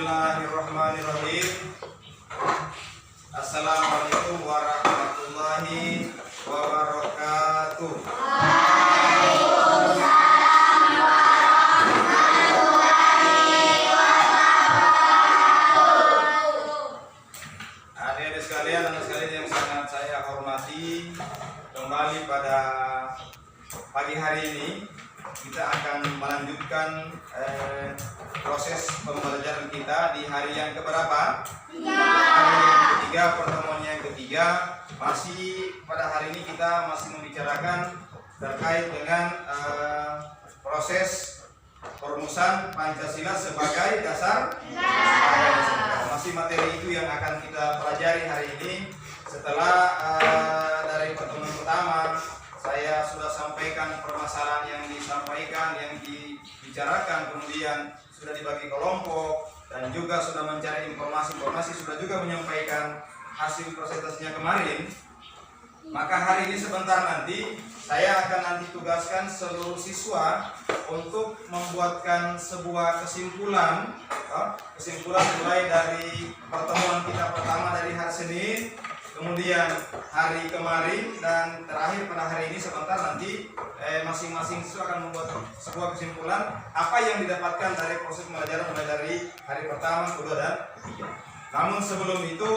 Bismillahirrahmanirrahim. Assalamualaikum warahmatullahi wabarakatuh. Adik-adik sekalian, anak sekalian yang sangat saya hormati, kembali pada pagi hari ini kita akan melanjutkan proses pembelajaran kita di hari yang keberapa? Hari yang ketiga, pertemuan yang ketiga. Masih pada hari ini kita masih membicarakan terkait dengan proses perumusan Pancasila sebagai dasar negara. Masih materi itu yang akan kita pelajari hari ini. Setelah dari pertemuan pertama saya sudah sampaikan permasalahan yang disampaikan, yang dibicarakan, kemudian sudah dibagi kelompok dan juga sudah mencari informasi, sudah juga menyampaikan hasil presentasinya kemarin. Maka hari ini sebentar nanti saya akan tugaskan seluruh siswa untuk membuatkan sebuah kesimpulan mulai dari pertemuan kita pertama dari hari Senin, kemudian hari kemarin, dan terakhir pada hari ini sebentar nanti masing-masing siswa akan membuat sebuah kesimpulan apa yang didapatkan dari proses pembelajaran mulai dari hari pertama, kedua, dan ketiga. Namun sebelum itu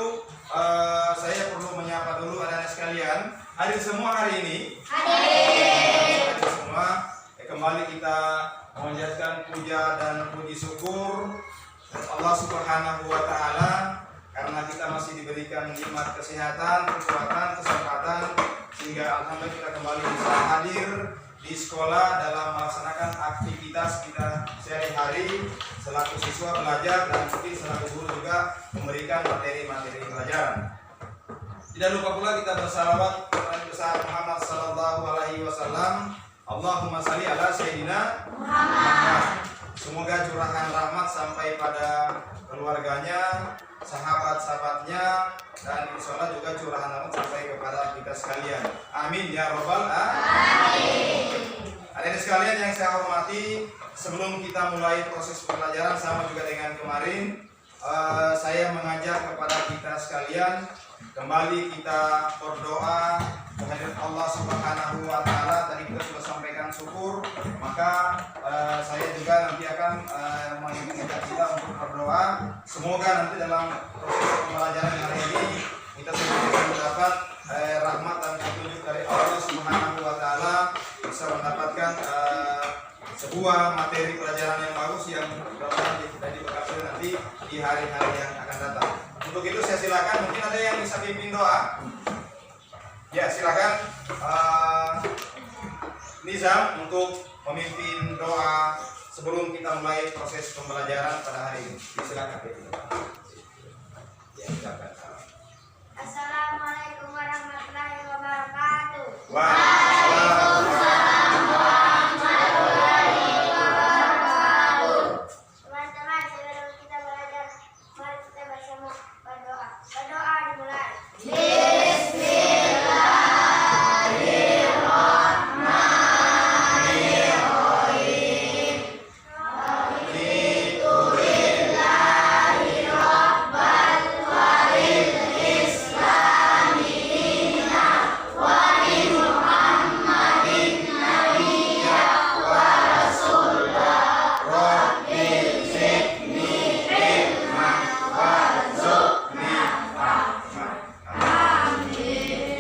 saya perlu menyapa dulu anak-anak sekalian. Hadir semua hari ini? Hadir semua. Kembali kita memanjatkan puja dan puji syukur Allah Subhanahu wa Ta'ala karena kita masih diberikan nikmat kesehatan, kekuatan, kesempatan, sehingga alhamdulillah kita kembali bisa hadir di sekolah dalam melaksanakan aktivitas kita sehari-hari selaku siswa belajar dan mungkin selaku guru juga memberikan materi-materi pelajaran. Tidak lupa pula kita bersalawat kepada besar Muhammad sallallahu alaihi wasallam. Allahumma shalli ala sayyidina Muhammad. Semoga curahan rahmat sampai pada keluarganya, sahabat-sahabatnya, dan insya Allah juga curahan rahmat sampai kepada kita sekalian. Amin ya robbal alamin. Adik-adik sekalian yang saya hormati, sebelum kita mulai proses pembelajaran sama juga dengan kemarin, saya mengajak kepada kita sekalian kembali kita berdoa kehadirat Allah Subhanahu wa Ta'ala. Tadi kita sudah sampaikan syukur, maka saya juga nanti akan mengajak kita untuk berdoa. Semoga nanti dalam proses pembelajaran hari ini kita semua mendapat rahmat dan petunjuk dari Allah Subhanahu wa Ta'ala, bisa mendapatkan sebuah materi pelajaran yang bagus yang mudah-mudahan kita diberkati nanti di hari-hari yang akan datang. Untuk itu saya silakan, mungkin ada yang bisa pimpin doa. Ya, silakan Nizam untuk memimpin doa sebelum kita mulai proses pembelajaran pada hari ini. Silakan. Ya, silakan. Assalamualaikum warahmatullahi wabarakatuh. Waalaikumsalam. Teman-teman, sebelum kita belajar, mari kita bersama berdoa. Berdoa dimulai.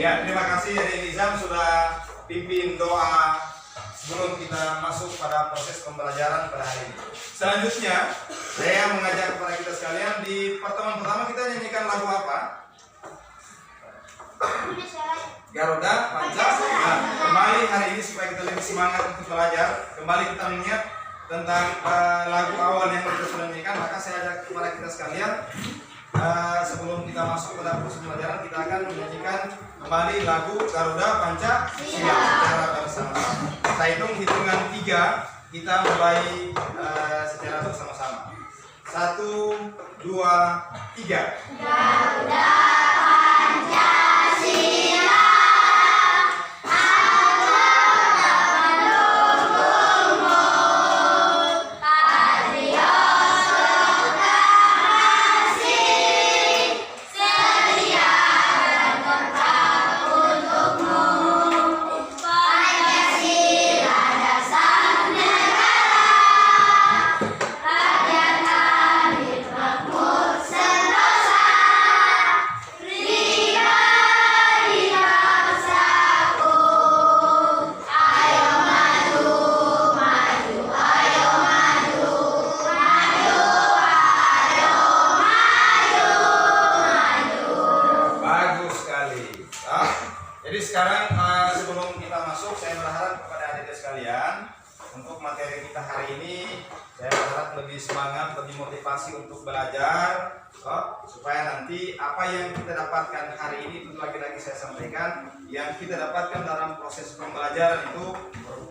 Ya, terima kasih dari Nizam sudah pimpin doa sebelum kita masuk pada proses pembelajaran pada hari ini. Selanjutnya, saya mengajak kepada kita sekalian di pertemuan pertama kita nyanyikan lagu apa? Garuda Pancasila. Nah, kembali hari ini supaya kita lebih semangat untuk belajar, kembali kita mengingat tentang lagu awal yang kita sudah nyanyikan. Maka saya ajak kepada kita sekalian, sebelum kita masuk pada proses pembelajaran, kita akan menyanyikan kembali lagu Garuda Pancasila secara bersama-sama. Saya hitungan 3, kita mulai secara bersama-sama. 1, 2, 3. Garuda Pancasila. Patriot saya berharap kepada adik-adik sekalian, untuk materi kita hari ini, saya berharap lebih semangat, lebih motivasi untuk belajar, supaya nanti apa yang kita dapatkan hari ini, itu lagi-lagi saya sampaikan, yang kita dapatkan dalam proses pembelajaran itu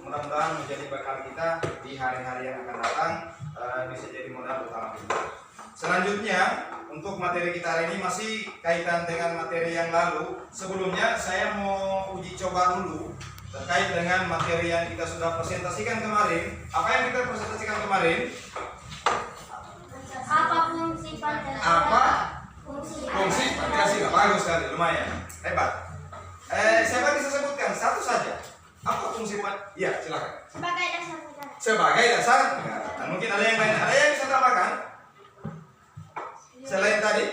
mudah-mudahan menjadi bekal kita di hari-hari yang akan datang, bisa jadi modal utama kita. Selanjutnya, untuk materi kita hari ini masih kaitan dengan materi yang lalu. Sebelumnya saya mau uji coba dulu terkait dengan materi yang kita sudah presentasikan kemarin. Apa yang kita presentasikan kemarin? Apa fungsi Pancasila? Apa? Fungsi Pancasila. Bagus sekali, lumayan. Hebat. Siapa bisa sebutkan satu saja? Apa fungsi Pancasila? Iya, silakan. sebagai dasar negara. Sebagai dasar negara. Dan mungkin ada yang lain. Ada yang bisa tambahkan? Selain tadi,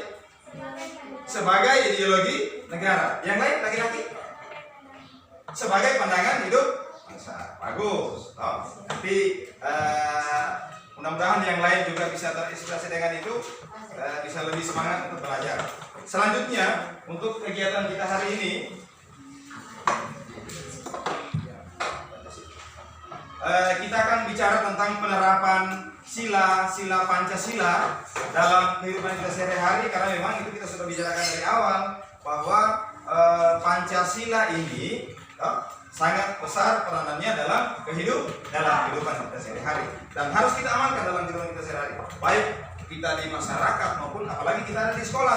sebagai ideologi negara. Yang lain laki-laki? Sebagai pandangan hidup bangsa. Bagus. Nanti mudah-mudahan yang lain juga bisa terinspirasi dengan itu, bisa lebih semangat untuk belajar. Selanjutnya, untuk kegiatan kita hari ini, kita akan bicara tentang penerapan sila Pancasila dalam kehidupan kita sehari-hari, karena memang itu kita sudah bicarakan dari awal bahwa Pancasila ini sangat besar peranannya dalam kehidupan kita sehari-hari dan harus kita amalkan dalam kehidupan kita sehari-hari, baik kita di masyarakat maupun apalagi kita ada di sekolah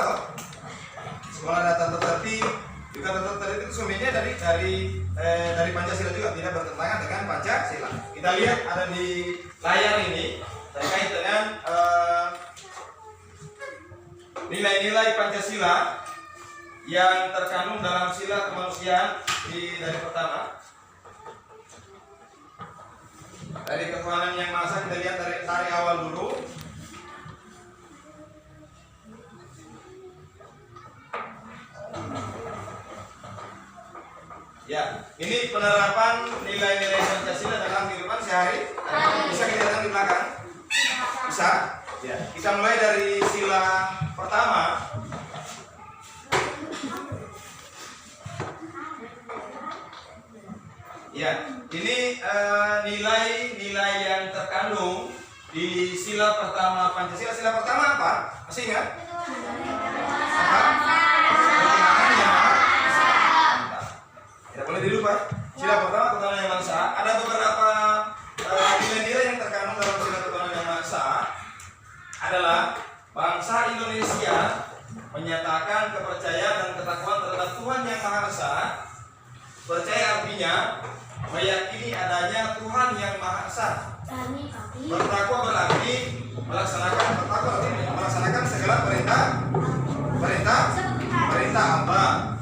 sekolah ada tata tertib juga. Tata tertib itu sebenarnya dari Pancasila juga, tidak bertentangan dengan Pancasila. Kita lihat ada di layar ini terkait dengan nilai-nilai Pancasila yang terkandung dalam sila kemanusiaan dari pertama. Dari ketuhanan yang maha esa, kita lihat dari awal dulu. Ya, ini penerapan nilai-nilai Pancasila dalam kehidupan sehari. Bisa kita lihat di belakang? Bisa? Ya. Kita mulai dari sila pertama. Ya, ini nilai-nilai yang terkandung di sila pertama Pancasila. Sila pertama apa? Masih ingat? Apa? Tidak boleh dilupa. Sila pertama ketuhanan yang maha esa. Ada beberapa nilai-nilai yang terkandung dalam sila ketuhanan yang maha esa. Adalah bangsa Indonesia menyatakan kepercayaan dan ketakwaan terhadap Tuhan yang maha esa. Percaya artinya meyakini adanya Tuhan yang maha esa. Bertakwa berarti melaksanakan segala perintah Allah.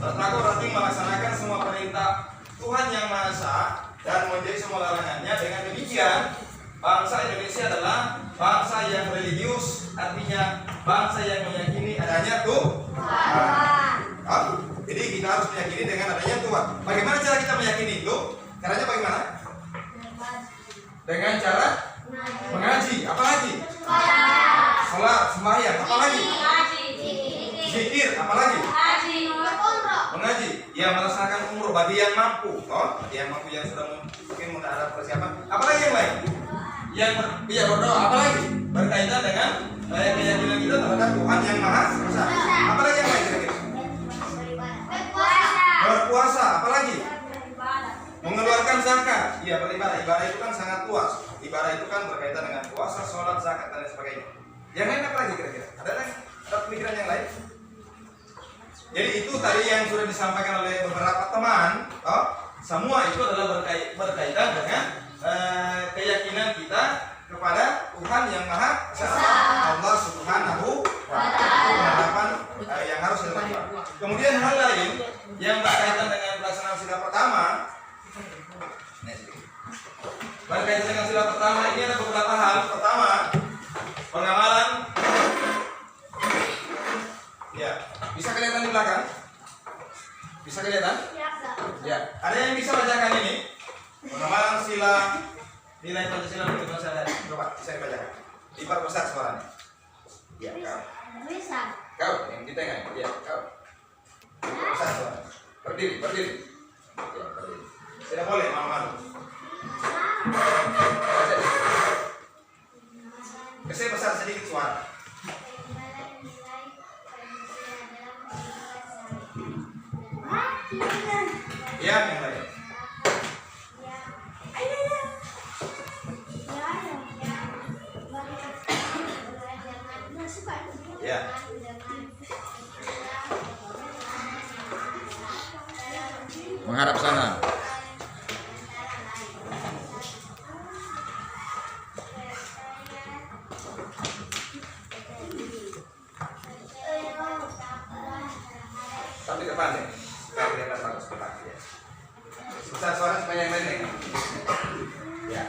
Bertakwa berarti melaksanakan semua perintah Tuhan yang maha esa dan menjadi semua larangannya. Dengan demikian, bangsa Indonesia adalah bangsa yang religius, artinya bangsa yang meyakini adanya Tuhan. Jadi kita harus meyakini dengan adanya Tuhan. Bagaimana cara kita meyakini itu? Caranya bagaimana? Dengan cara mengaji. Apalagi? Salat, sembahyang. Apalagi? Zikir. Apalagi? Mengaji. Ya, melaksanakan umroh bagi yang mampu. Bagi yang mampu, yang sudah mungkin ada persiapan. Apalagi yang lain? Yang berdoa. Apalagi? Berkaitan dengan keyakinan kita terhadap Tuhan yang maha esa. Apalagi yang lain kira-kira? Berpuasa. Apalagi? Mengeluarkan zakat. Iya, beribadah. Ibadah itu kan sangat luas. Ibadah itu kan berkaitan dengan puasa, sholat, zakat, dan lain sebagainya. Yang lain apa lagi kira-kira? Ada lagi? Ada pemikiran yang lain? Jadi itu tadi yang sudah disampaikan oleh beberapa teman. Semua itu adalah berkaitan dengan keyakinan kita kepada Tuhan yang maha esa, Allah Subhanahu wa Ta'ala. Yang harus kita lakukan. Kemudian hal lain yang berkaitan dengan pelaksanaan sila pertama. Berkaitan dengan sila pertama ini ada beberapa hal. Pertama, pengamalan. Ya, bisa kelihatan di belakang? Bisa kelihatan? Ya. Ada yang bisa bacakan ini? Pengamalan sila nilai Pancasila untuk bangsa dan coba bisa dibacakan. Diperbesar suaranya. Ya, kau. Kau yang di tengah. Ya, kau. Diperbesar suaranya. Berdiri. Ya, berdiri. Tidak boleh malu-malu. Saya besar sedikit suara. Ya, yang lain. Ya. Menghadap sana. Tapi depan deh. Supaya kelihatan bagus depan ya. Besar suara supaya yang lain dengar. Ya.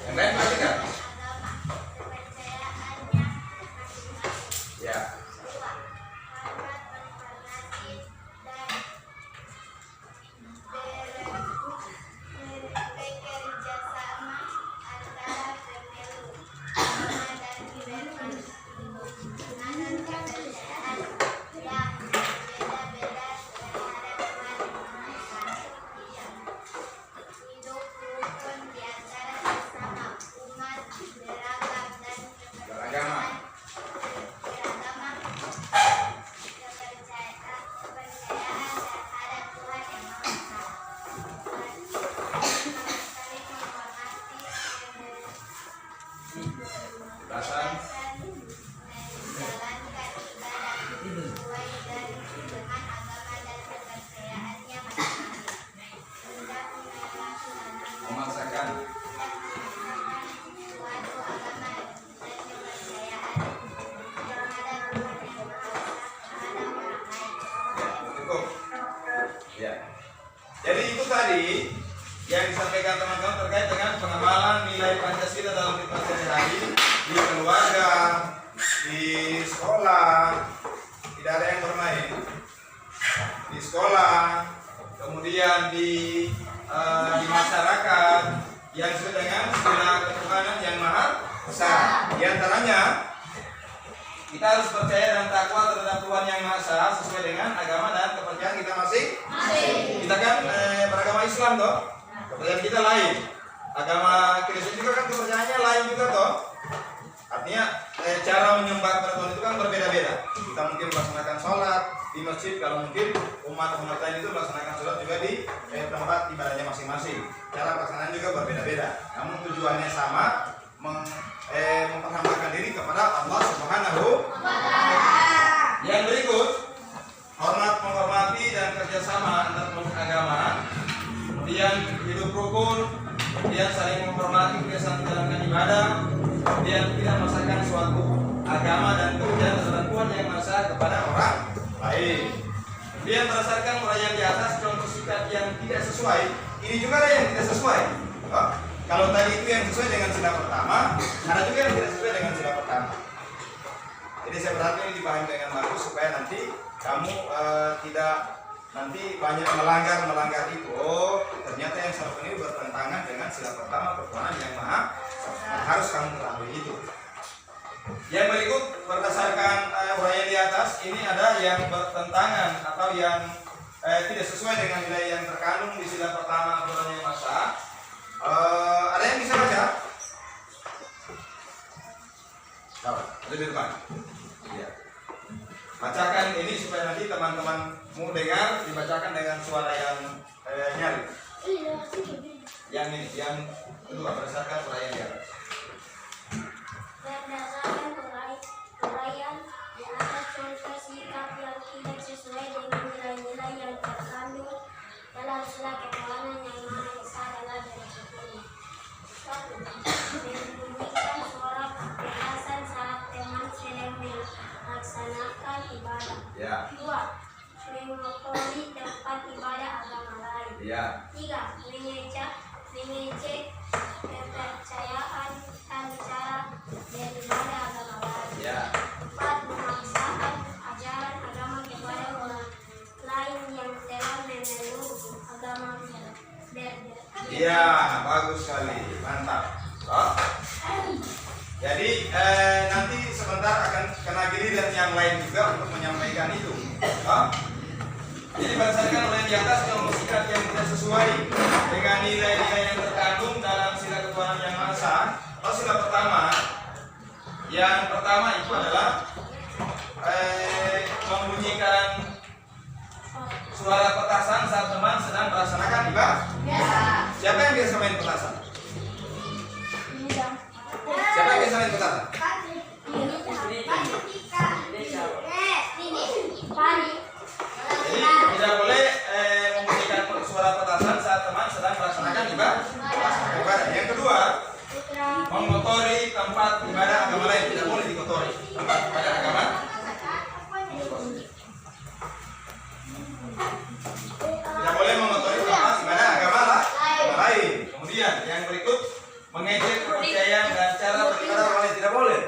Yang lain perhatikan. Ya. Beragama. Belasan. Memaksakan. Cukup. Ya. Jadi itu tadi yang disampaikan teman-teman terkait dengan pengamalan nilai Pancasila dalam kehidupan sehari-hari di keluarga, di sekolah, tidak ada yang bermain. Di sekolah, kemudian di masyarakat yang sesuai dengan sila ketuhanan yang maha besar. Di antaranya kita harus percaya dan takwa terhadap Tuhan yang Maha Esa sesuai dengan agama dan kepercayaan kita masing-masing. Kita kan beragama Islam toh, kepercayaan kita lain. Agama Kristen juga kan kepercayaannya lain juga toh. Artinya cara menyembah kepada Tuhan itu kan berbeda-beda. Kita mungkin melaksanakan sholat di masjid, kalau mungkin umat-umat lain itu melaksanakan sholat juga di tempat ibadahnya masing-masing. Cara pelaksanaan juga berbeda-beda. Namun tujuannya sama, memperhambakan diri kepada Allah Subhanahu wa Ta'ala. Yang berikut, menghormati dan kerjasama antar agama, kemudian hidup rukun, kemudian saling menghormati kebiasaan menjalankan ibadah, kemudian tidak memaksakan suatu agama dan kepercayaan terhadap Tuhan yang Maha Esa kepada orang lain. Kemudian berdasarkan uraian di atas, contoh sikap yang tidak sesuai, ini juga ada yang tidak sesuai. Kalau tadi itu yang sesuai dengan sila pertama, ada juga yang tidak sesuai dengan sila pertama. Jadi saya berharap ini dipahami dengan bagus supaya nanti kamu tidak nanti banyak melanggar itu. Oh, ternyata yang satu ini bertentangan dengan sila pertama ketuhanan yang maha. Harus kamu ketahui itu. Yang berikut berdasarkan uraian di atas, ini ada yang bertentangan atau yang tidak sesuai dengan nilai yang terkandung di sila pertama ketuhanan yang maha esa. Ada yang bisa baca? Ada di depan. Ya. Bacakan ini supaya nanti teman-temanmu dengar, dibacakan dengan suara yang nyari. Yang ini, yang kedua berdasarkan uraian di atas. Berdasarkan uraian di atas, contoh sikap yang tidak sesuai dengan nilai-nilai yang terkandung dalam sila ketuhanan yang Maha Esa adalah berikut ini. 1. Membunyikan suara petasan saat teman sedang melaksanakan ibadah. Ya. 2. Mengotori tempat ibadah agama lain. Ya. 3. Mengecek kepercayaan dan cara beribadah agama lain. Ya. 4. Memaksakan ajaran agama kepada orang lain yang telah memeluk agama berbeda. Iya, bagus sekali, mantap. Oh. Jadi nanti sebentar akan kena gini diri dan yang lain juga untuk menyampaikan itu. Jadi berdasarkan oleh di atas yang sikap yang tidak sesuai dengan nilai-nilai yang terkandung dalam sila ketuhanan yang Maha Esa. Kalau sila pertama, yang pertama itu adalah membunyikan suara petasan saat teman sedang melaksanakan ibadah. Siapa yang biasa main petasan? Siapa yang biasa main petasan? Jadi tidak boleh membunyikan suara petasan saat teman sedang melaksanakan ibadah. Yang kedua, mengotori tempat ibadah agama lain, tidak boleh dikotori tempat ibadah agama. Tidak boleh mengotori tempat ibadah agama lain. Kemudian yang berikut, mengejek kepercayaan dan cara beribadah orang lain, tidak boleh.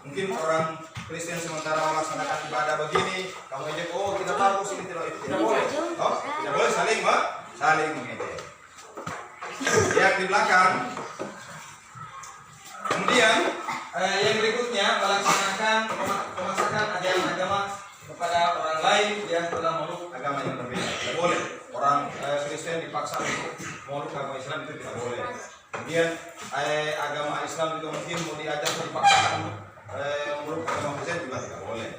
Mungkin orang Kristen sementara melaksanakan ibadah begini, kamu ejek, oh kita bagus ini, itu tidak boleh. Tidak boleh saling mengejek. Yang di belakang. Kemudian yang berikutnya, melaksanakan memaksakan ajaran agama kepada orang lain yang telah memeluk agama yang berbeda. Tidak boleh. Orang Kristen dipaksa untuk memeluk agama Islam, itu tidak boleh. Kemudian agama Islam juga mungkin mau diajak dipaksakan memeluk agama Kristen juga tidak boleh.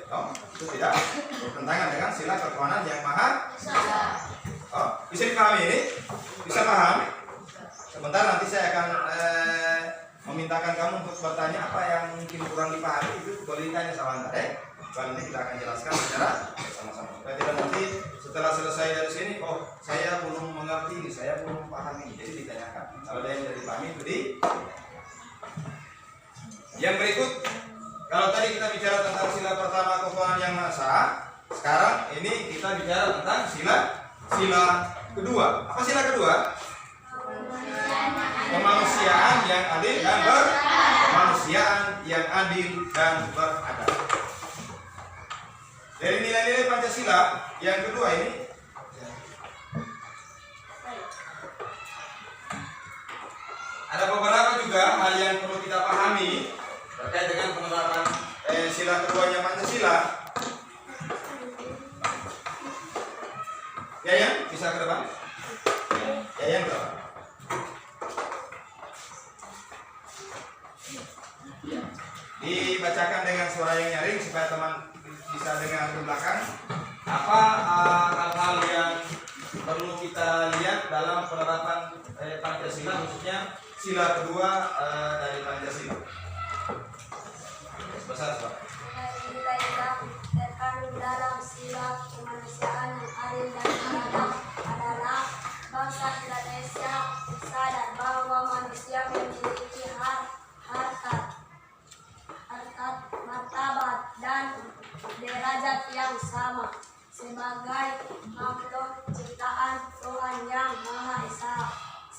Itu tidak bertentangan dengan sila ketuhanan yang Maha Esa. Bisa dipahami ini? Bisa paham? Sebentar nanti saya akan memintakan kamu untuk bertanya apa yang mungkin kurang dipahami, itu boleh ditanya sebentar Kali ini kita akan jelaskan secara sama-sama. Supaya tidak nanti setelah selesai dari sini, oh saya belum mengerti ini, saya belum pahami. Jadi ditanyakan. Kalau ada yang tidak dipahami itu di. Yang berikut, kalau tadi kita bicara tentang sila pertama ketuhanan yang Maha Esa, sekarang ini kita bicara tentang sila kedua. Apa sila kedua? Kemanusiaan yang adil dan beradab. Dari nilai-nilai Pancasila yang kedua ini, ada beberapa juga hal yang perlu kita pahami terkait dengan penerapan sila keduanya Pancasila. Yayan, bisa ke depan? Yayan ke depan. Dibacakan dengan suara yang nyaring supaya teman bisa dengar di belakang. Apa hal-hal yang perlu kita lihat dalam penerapan Pancasila, khususnya sila kedua dari Pancasila? Besar, Pak. Nilai yang terkandung dalam sila kemanusiaan yang adil dan beradab adalah bangsa Indonesia sadar bahwa manusia memiliki harkat, martabat, dan derajat yang sama sebagai makhluk ciptaan Tuhan yang Maha Esa.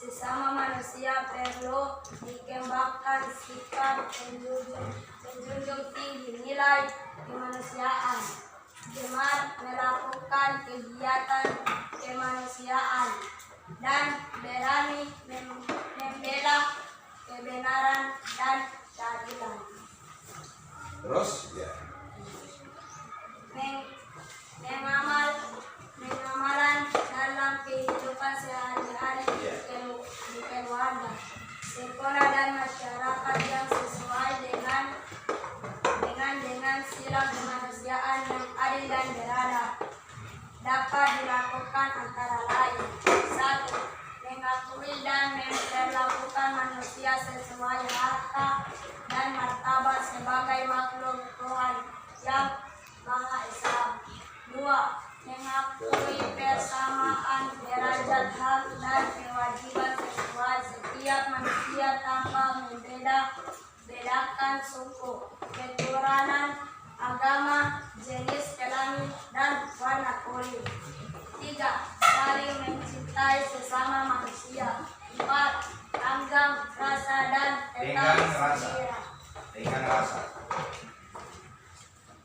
Sesama manusia perlu dikembangkan sikap menjunjung tinggi nilai kemanusiaan, gemar melakukan kegiatan kemanusiaan, dan berani membela kebenaran dan keadilan. Terus ya. Mengamalan dalam kehidupan sehari-hari di keluarga, sekolah dan masyarakat yang sesuai dengan sila kemanusiaan yang adil dan beradab dapat dilakukan antara lain: 1. Mengakui dan memperlakukan manusia sesuai harkat dan martabat sebagai makhluk Tuhan yang Maha Esa. 2. Mengakui persamaan derajat hak dan kewajiban sesuai setiap manusia tanpa membedakan suku, keturunan, agama, jenis kelamin, dan warna kulit. 3. Saling mencintai sesama manusia. 4. Tanggang rasa dan tetap dengan rasa.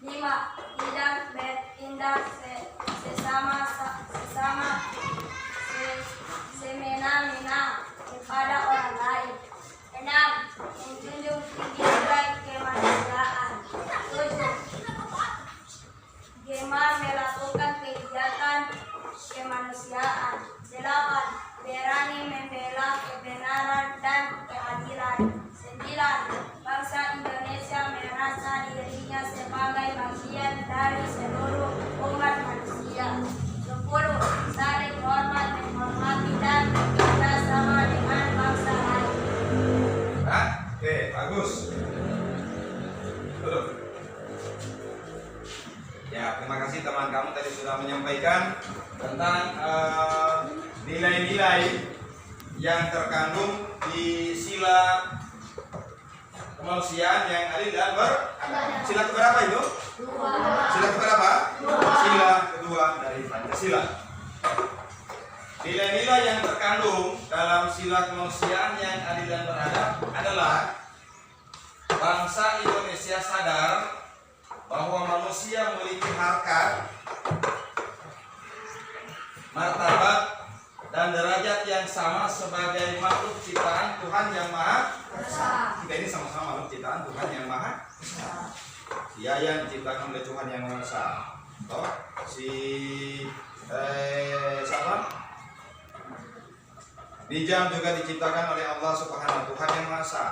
5. Tidak bertindak semena-mena kepada orang lain. 6. Menjunjung tinggi nilai kemanusiaan. 7. Ya, terima kasih teman kamu tadi sudah menyampaikan tentang nilai-nilai yang terkandung di sila kemanusiaan yang adil dan sila keberapa itu? Sila keberapa? Sila kedua dari Pancasila. Nilai-nilai yang terkandung dalam sila kemanusiaan yang adil dan beradab adalah bangsa Indonesia sadar bahwa manusia memiliki harkat, martabat, dan derajat yang sama sebagai makhluk ciptaan Tuhan yang Maha Esa. Kita ini sama-sama makhluk ciptaan Tuhan yang Maha Esa. Dia yang diciptakan oleh Tuhan yang Maha Esa. Oh, siapa? Dijam juga diciptakan oleh Allah Subhanahu Tuhan yang Maha Esa.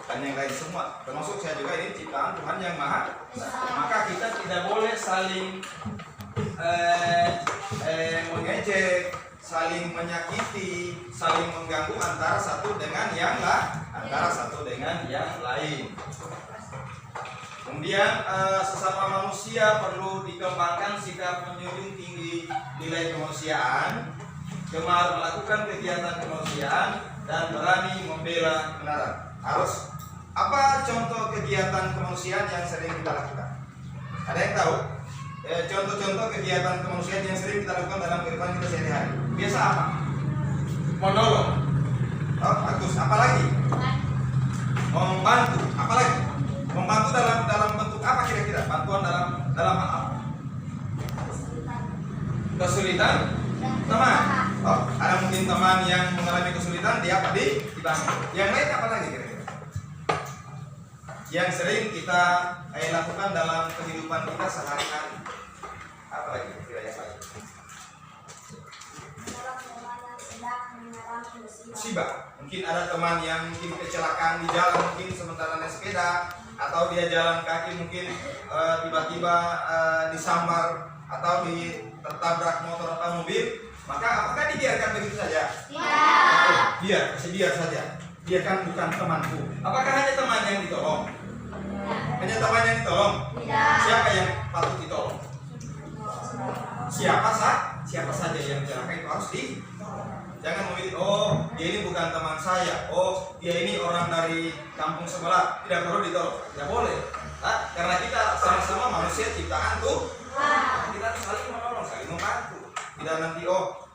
Dan yang lain semua, termasuk saya juga ini ciptaan Tuhan yang Maha Esa. Maka kita tidak boleh saling mengejek, saling menyakiti, saling mengganggu antara satu dengan yang lain. Kemudian sesama manusia perlu dikembangkan sikap menjunjung tinggi nilai kemanusiaan, gemar melakukan kegiatan kemanusiaan, dan berani membela kebenaran. Harus apa contoh kegiatan kemanusiaan yang sering kita lakukan? Ada yang tahu? Contoh-contoh kegiatan kemanusiaan yang sering kita lakukan dalam kehidupan kita sehari-hari. Biasa apa? Menolong. Oh, bagus. Apalagi? Membantu. Apalagi? Membantu dalam bentuk apa kira-kira? Bantuan dalam apa? Kesulitan? Teman. Oh, ada mungkin teman yang mengalami kesulitan, dia apa? Dibantu. Yang lain apa lagi kira-kira? Yang sering kita lakukan dalam kehidupan kita sehari-hari. Apa lagi kira-kira yang lain? Musibah. Mungkin ada teman yang mungkin kecelakaan di jalan, mungkin sementara naik sepeda, atau dia jalan kaki mungkin tiba-tiba disambar atau tertabrak motor atau mobil. Maka apakah dibiarkan begitu saja? Biar saja. Dia kan bukan temanku. Apakah hanya teman yang ditolong? Hanya teman yang ditolong? Siapa yang patut ditolong? Siapa saja yang celaka itu harus ditolong. Jangan memilih, oh dia ini bukan teman saya, oh dia ini orang dari kampung sebelah, tidak perlu ditolong. Tidak boleh. Karena kita sama-sama manusia ciptaan tuh. Kita harus saling menolong, saling membantu. Tidak nanti, oh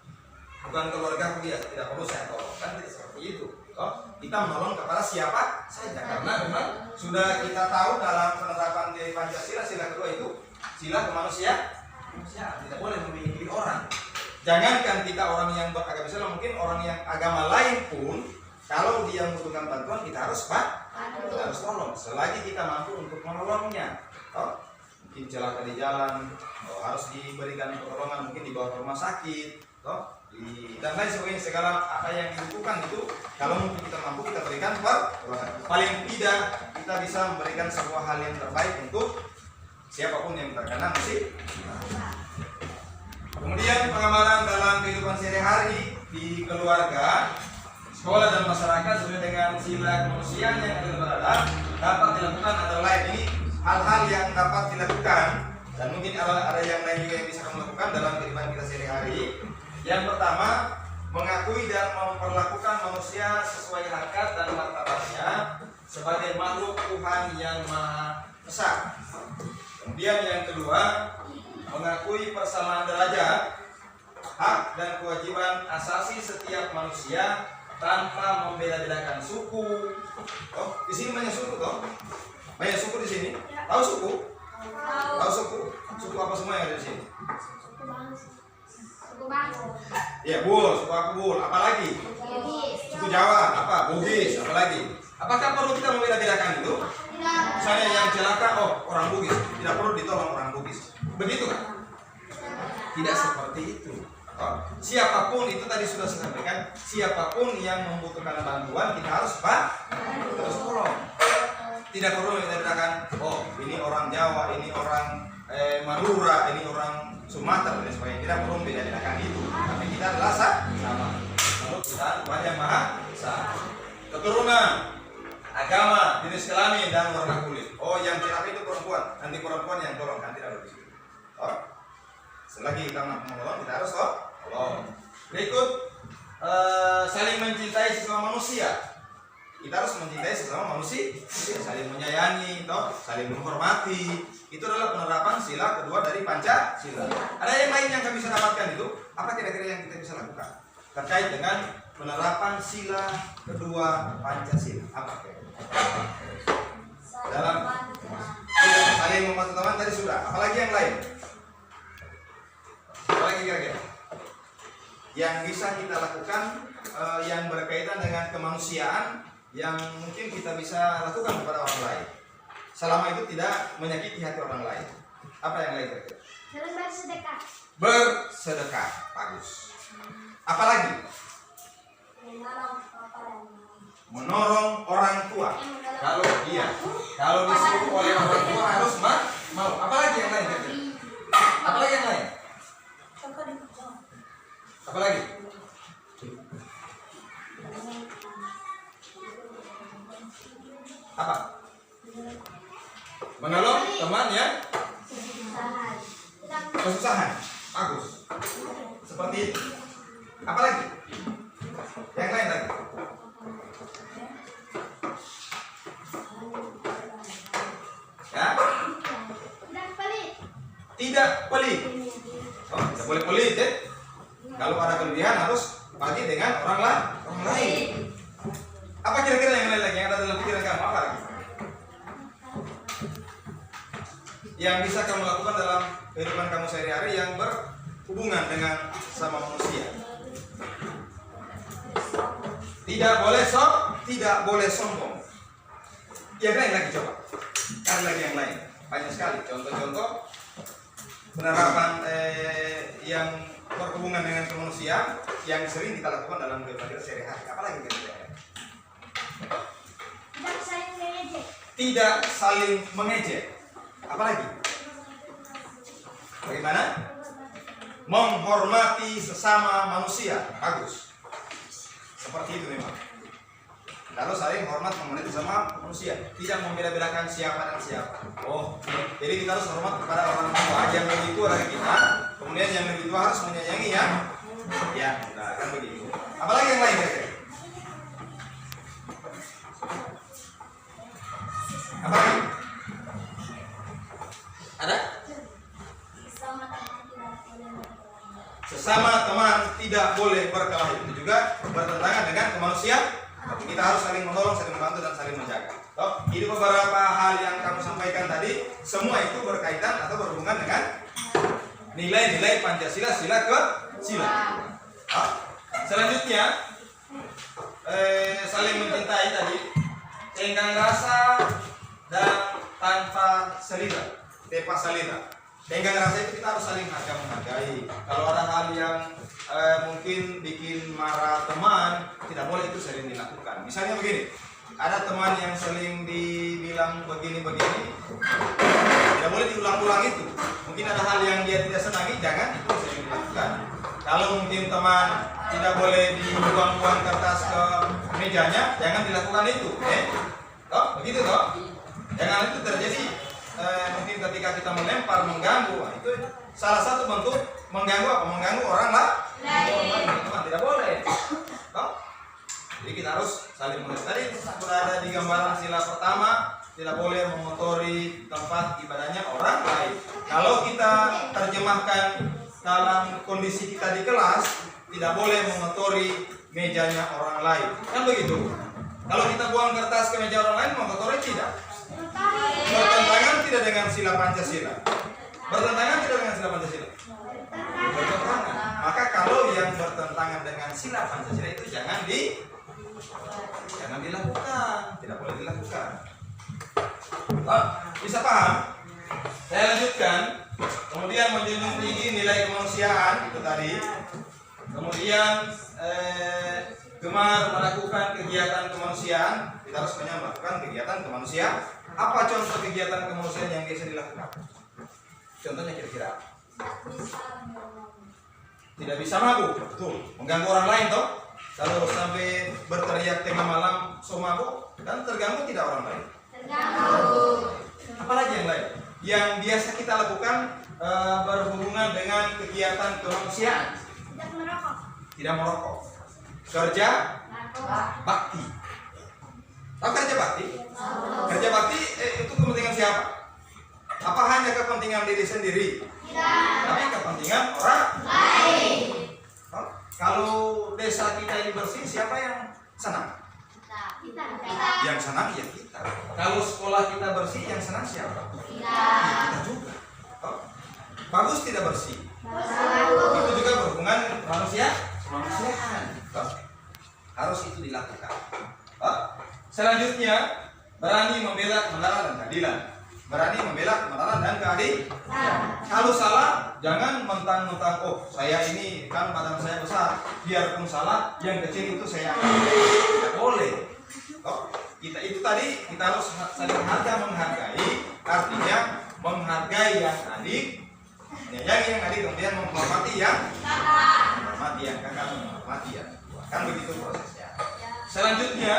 bukan keluarga dia, tidak perlu saya tolong. Kan tidak seperti itu. Oh, kita menolong kepada siapa saja. Karena memang sudah kita tahu dalam penerapan dari Pancasila, sila kedua itu sila kemanusiaan. Tidak boleh memilih orang. Jangankan kita orang yang beragama Islam, mungkin orang yang agama lain pun kalau dia membutuhkan bantuan kita harus tolong. Selagi kita mampu untuk menolongnya. Oh, mungkin celaka di jalan, harus diberikan pertolongan, mungkin dibawa ke rumah sakit, dan lain sebagainya. Segala apa yang dibutuhkan itu kalau mungkin kita mampu kita berikan pertolongan. Paling tidak kita bisa memberikan sebuah hal yang terbaik untuk siapapun yang terkena musibah. Kemudian pengamalan dalam kehidupan sehari-hari di keluarga, sekolah dan masyarakat sesuai dengan sila kemanusiaan yang adil beradab dapat dilakukan antara lain. Ini hal-hal yang dapat dilakukan dan mungkin ada yang lain juga yang bisa kamu lakukan dalam kehidupan kita sehari-hari. Yang pertama, mengakui dan memperlakukan manusia sesuai harkat dan martabatnya sebagai makhluk Tuhan yang Maha Esa. Kemudian yang kedua, mengakui persamaan derajat, hak dan kewajiban asasi setiap manusia tanpa membeda-bedakan suku. Oh, di sini banyak suku toh? Banyak suku di sini. Tahu suku? Tahu suku? Suku apa semua yang ada di sini? Suku Bangsa. Ya, Bul, suku aku Bul. Apalagi? Suku Jawa, apa? Bugis, apalagi? Apakah perlu kita membeda-bedakan itu? Misalnya yang celaka, oh orang Bugis, tidak perlu ditolong orang Bugis. Begitu kan? Tidak seperti itu. Oh, siapapun itu tadi sudah saya sampaikan, siapapun yang membutuhkan bantuan kita harus terus tolong. Tidak perlu kita bedakan, oh ini orang Jawa, ini orang Madura, ini orang Sumatera dan sebagainya. Tidak perlu bedakan itu. Tapi kita adalah sama. Menurut kita Tuhan yang Maha Esa. Keturunan, agama, jenis kelamin dan warna kulit. Oh yang celaka itu perempuan, nanti perempuan yang tolong, kan tidak ada di situ. Oh. Selagi kita mampu menolong, kita harus tolong. Berikut saling mencintai sesama manusia. Kita harus mencintai sesama manusia, saling menyayangi, saling menghormati. Itu adalah penerapan sila kedua dari Pancasila. Ada yang lain yang kami bisa dapatkan itu? Apa kira-kira yang kita bisa lakukan terkait dengan penerapan sila kedua Pancasila? Apa kira-kira? Dalam saling membantu teman tadi sudah. Apalagi yang lain? Apalagi kira-kira yang bisa kita lakukan yang berkaitan dengan kemanusiaan yang mungkin kita bisa lakukan kepada orang lain selama itu tidak menyakiti hati orang lain? Apa yang lain kira-kira? Dalam bersedekah. Bersedekah, bagus. Apalagi? Menolong orang tua. Kalau disuruh oleh orang tua harus mau. Apalagi yang lain kira-kira? Apalagi yang lain? Apalagi? Apa? Menolong teman yang kesusahan. Bagus. Seperti itu. Apa lagi? Yang lain lagi? Ya? Tidak pelit. Oh, tidak boleh pelit ya. Kalau ada kelebihan harus bagi dengan orang lain. Apa kira-kira yang lain lagi yang ada dalam pikiran kamu? Apa lagi? Yang bisa kamu lakukan dalam kehidupan kamu sehari-hari yang berhubungan dengan sama manusia. Tidak boleh sombong. Yang lain lagi coba. Ada lagi yang lain. Banyak sekali contoh-contoh penerapan yang berhubungan dengan kemanusiaan yang sering kita lakukan dalam kehidupan sehari-hari. Apalagi kira-kira? Tidak saling mengejek. Apalagi? Bagaimana? Menghormati sesama manusia. Bagus. Seperti itu memang. Kalau saling hormat menghormati sesama manusia, tidak membeda-bedakan siapa dan siapa. Oh, jadi kita harus hormat kepada orang tua yang lebih tua dari kita. Kemudian yang lebih tua harus menyayangi ya. Ya, nah, kan begitu. Apalagi yang lain kira-kira? Apa lagi? Ada? Sesama teman tidak boleh berkelahi. Itu juga bertentangan dengan kemanusiaan. Kita harus saling menolong, saling membantu, dan saling menjaga. Ini beberapa hal yang kamu sampaikan tadi. Semua itu berkaitan atau berhubungan dengan nilai-nilai Pancasila, sila. Selanjutnya saling mencintai tadi, tenggang rasa dan tanpa selera, tepa selera. Tenggang rasa itu kita harus saling menghargai. Kalau ada hal yang mungkin bikin marah teman, tidak boleh itu sering dilakukan. Misalnya begini, ada teman yang sering dibilang begini-begini, tidak boleh diulang-ulang itu. Mungkin ada hal yang dia tidak senangi, jangan itu sering dilakukan. Kalau mungkin teman tidak boleh dibuang-buang kertas ke mejanya, jangan dilakukan itu. Begitu toh? Jangan itu terjadi. Mungkin ketika kita melempar, mengganggu, itu salah satu bentuk mengganggu apa? Mengganggu orang lain. Tidak boleh. Jadi kita harus saling menghargai. Tadi sudah ada di gambaran sila pertama, tidak boleh mengotori tempat ibadahnya orang lain. Kalau kita terjemahkan dalam kondisi kita di kelas, tidak boleh mengotori mejanya orang lain. Kan begitu? Kalau kita buang kertas ke meja orang lain, mengotori tidak? Bertentangan tidak dengan sila Pancasila? Bertentangan tidak dengan sila Pancasila? Bertentangan. Maka kalau yang bertentangan dengan sila Pancasila itu jangan dilakukan, tidak boleh dilakukan. Bisa paham? Saya lanjutkan. Kemudian menjunjung tinggi nilai kemanusiaan itu tadi. Kemudian gemar melakukan kegiatan kemanusiaan. Kita harus melakukan kegiatan kemanusiaan. Apa contoh kegiatan kemanusiaan yang bisa dilakukan? Contohnya kira-kira? Tidak bisa mabuk, betul. Mengganggu orang lain toh. Kalau sampai berteriak tengah malam so mabuk, kan terganggu tidak orang lain? Terganggu. Apalagi yang lain? yang biasa kita lakukan berhubungan dengan kegiatan kemanusiaan? Tidak merokok. Tidak merokok. Kerja bakti. Tahu kerja bakti? Kerja bakti itu kepentingan siapa? Apa hanya kepentingan diri sendiri? Tapi kepentingan orang lain. Kalau desa kita ini bersih, siapa yang senang? Kita. Yang senang ya kita. Kalau sekolah kita bersih, yang senang siapa? Kita juga. Bagus tidak bersih? Itu juga berhubungan kemanusiaan. Harus itu dilakukan. Selanjutnya, berani membela kebenaran dan keadilan. Berani membela kebenaran dan keadilan. Kalau salah, jangan mentang-mentang, oh saya ini kan badan saya besar, biarpun salah, yang kecil itu saya akan. Tidak boleh. Kita itu tadi kita harus saling menghargai, artinya menghargai yang adik, menyayangi yang adik, kemudian menghormati yang kakak, menghormati yang tua. Kan begitu prosesnya. Selanjutnya,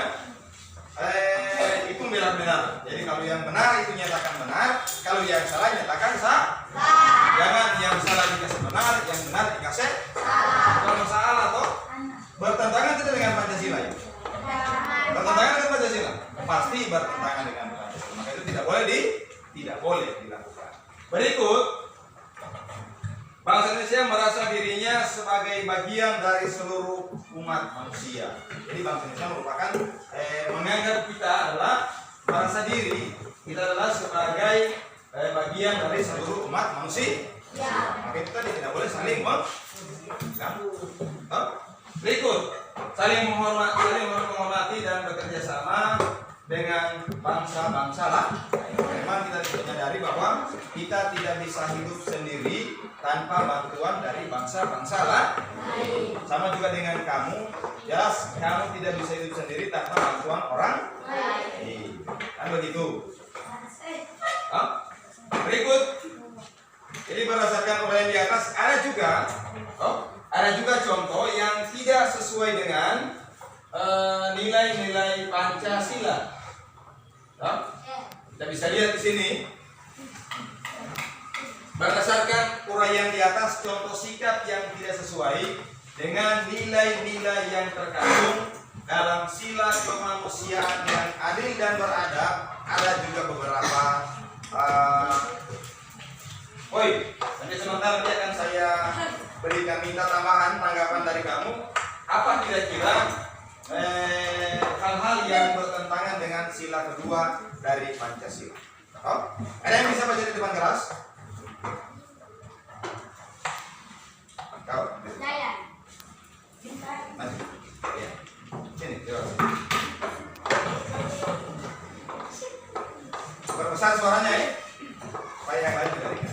itu benar-benar. Jadi kalau yang benar itu nyatakan benar, kalau yang salah nyatakan salah. Jangan yang salah dikasih benar, yang benar dikasih salah. Kalau masalah atau bertentangan tidak dengan Pancasila ya? Bertentangan dengan Pancasila? Pasti bertentangan dengan Pancasila. Maka itu tidak boleh dilakukan. Berikut, bangsa Indonesia merasa dirinya sebagai bagian dari seluruh umat manusia. Jadi bangsa Indonesia merupakan menganggap kita adalah merasa diri kita adalah sebagai bagian dari seluruh umat manusia. Maka itu tadi tidak boleh saling mengganggu. Berikut, saling menghormati dan bekerja sama dengan bangsa-bangsa lah. Memang kita menyadari bahwa kita tidak bisa hidup sendiri tanpa bantuan dari bangsa-bangsa lah. Sama juga dengan kamu, jelas kamu tidak bisa hidup sendiri tanpa bantuan orang lain. Kan begitu. Berikut, jadi berdasarkan uraian di atas ada juga contoh yang tidak sesuai dengan nilai-nilai Pancasila. Kita bisa lihat di sini. Berdasarkan uraian di atas, contoh sikap yang tidak sesuai dengan nilai-nilai yang terkandung dalam sila kemanusiaan yang adil dan beradab, ada juga beberapa nanti sementara nanti akan saya berikan minta tambahan tanggapan dari kamu. Apa kira-kira hal-hal yang bertentangan dengan sila kedua dari Pancasila? Ada yang bisa baca di depan kelas? Kau? Maju. Ya. Sini, jawab. Berbesar suaranya ya, supaya yang lain juga dengar.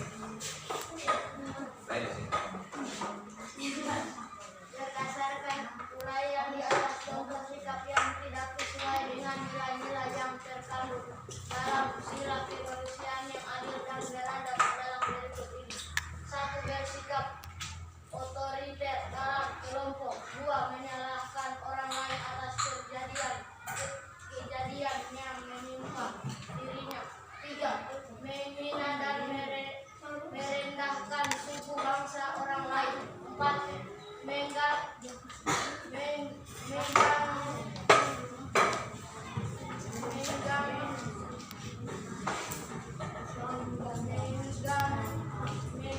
Berdasarkan uraian di atas, contoh sikap yang tidak sesuai dengan nilai-nilai yang terkandung dalam sila kemanusiaan yang adil dan beradab dalam berikut ini. 1. Bersikap otoriter dalam kelompok. 2. Menyalahkan orang lain atas kejadian yang menimpa dirinya. 3. Menghina dan merendahkan suku bangsa orang lain. 4.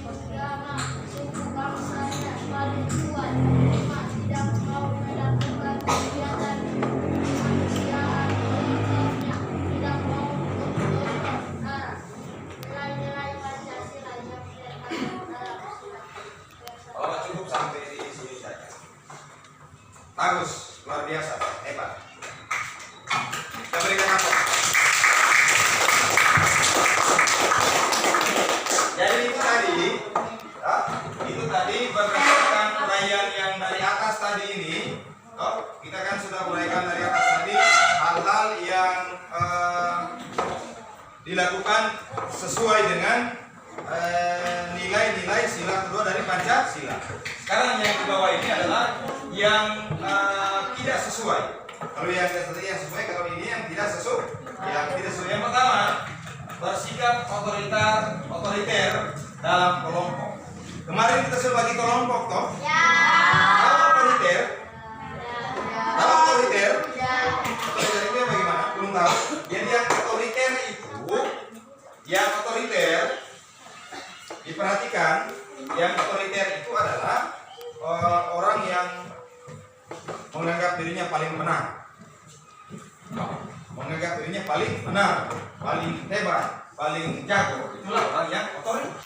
Menggama suku bangsa yang paling kuat. 5. Tidak mau melakukan kegiatan kemanusiaan lainnya. Tidak mau memperoleh nilai-nilai Pancasila yang terkandung dalam sila. Kalau cukup sampai di sini saja. Bagus, luar biasa, hebat. Kita berikan apa? Jadi itu tadi berdasarkan uraian yang dari atas tadi ini. Kita kan sudah uraikan dari atas tadi hal-hal yang dilakukan sesuai dengan nilai-nilai sila kedua dari Pancasila. Sekarang yang di bawah ini adalah yang tidak sesuai. Kalau yang sesuai, kalau ini yang tidak sesuai. Yang tidak sesuai yang pertama, bersikap otoriter dalam kelompok. Kemarin kita sudah bagi kelompok toh. Kalau otoriter, otoriter itu bagaimana? Belum tahu. Jadi yang otoriter diperhatikan, yang otoriter itu adalah orang yang menganggap dirinya paling benar, menganggap dirinya paling benar, paling hebat, paling jago. Itulah orang yang otoriter.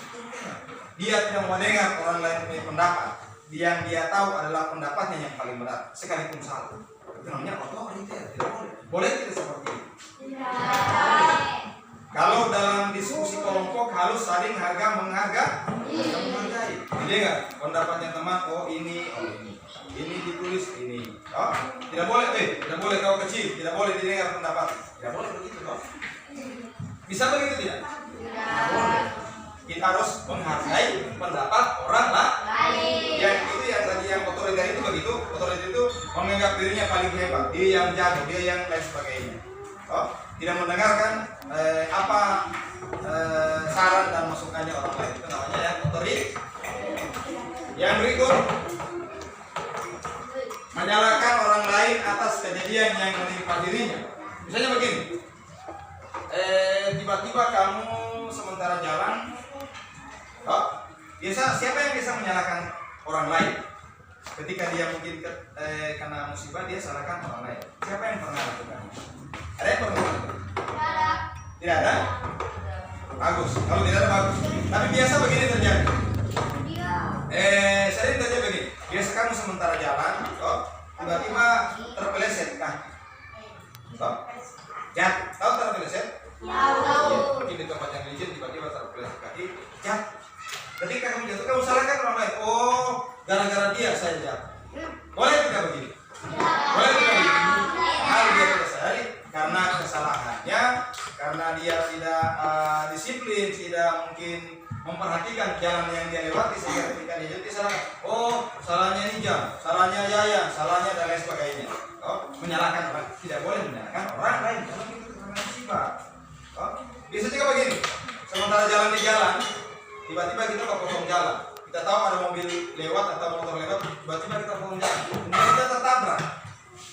Dia tidak mendengar orang lain punya pendapat. Yang dia tahu adalah pendapatnya yang paling benar, sekalipun salah. Itu namanya otoriter. Tidak boleh. Boleh tidak seperti itu? Kalau dalam diskusi kelompok harus saling menghargai. Didengar pendapatnya teman. Oh ini. Ini ditulis ini. Oh, tidak boleh. Tidak boleh kau kecil. Tidak boleh didengar pendapat. Tidak boleh begitu toh. Bisa begitu tidak? Tidak boleh. Kita harus menghargai pendapat orang lain. Yang itu yang tadi yang otoriter itu begitu. Otoriter itu menganggap dirinya paling hebat, dia yang jago, dia yang lain sebagainya. Oh, tidak mendengarkan saran dan masukannya orang lain. Itu namanya yang otoriter. Yang berikut, menyalahkan orang lain atas kejadian yang menimpa dirinya. Misalnya begini, tiba-tiba kamu sementara jalan. Siapa yang bisa menyalahkan orang lain? Ketika dia mungkin kena musibah, dia salahkan orang lain. Siapa yang pernah lakukan? Ada yang pernah lakukan? Tidak ada? Bagus. Kalau tidak ada bagus. Tapi biasa begini terjadi. Sering terjadi begini. Biasa kamu sementara jalan, tiba-tiba terpeleset kaki. Tahu terpeleset? Tahu. Mungkin di tempat yang licin tiba-tiba terpeleset kaki. Ketika kamu jatuh, kamu salahkan orang lain. Oh, gara-gara dia saya jatuh. Boleh tidak begini? Boleh tidak begini? Hal dia tidak sadari karena kesalahannya, karena dia tidak disiplin, tidak mungkin memperhatikan jalan yang dia lewati, sehingga ketika dia jatuh salahkan. Oh, salahnya ini jam, salahnya Yaya, salahnya dan lain sebagainya. Menyalahkan orang, tidak boleh menyalahkan orang lain karena itu karena musibah. Bisa juga begini, sementara jalan di jalan. Tiba-tiba kita potong jalan. Kita tahu ada mobil lewat atau motor lewat, tiba-tiba kita potong jalan. Kemudian kita tertabrak.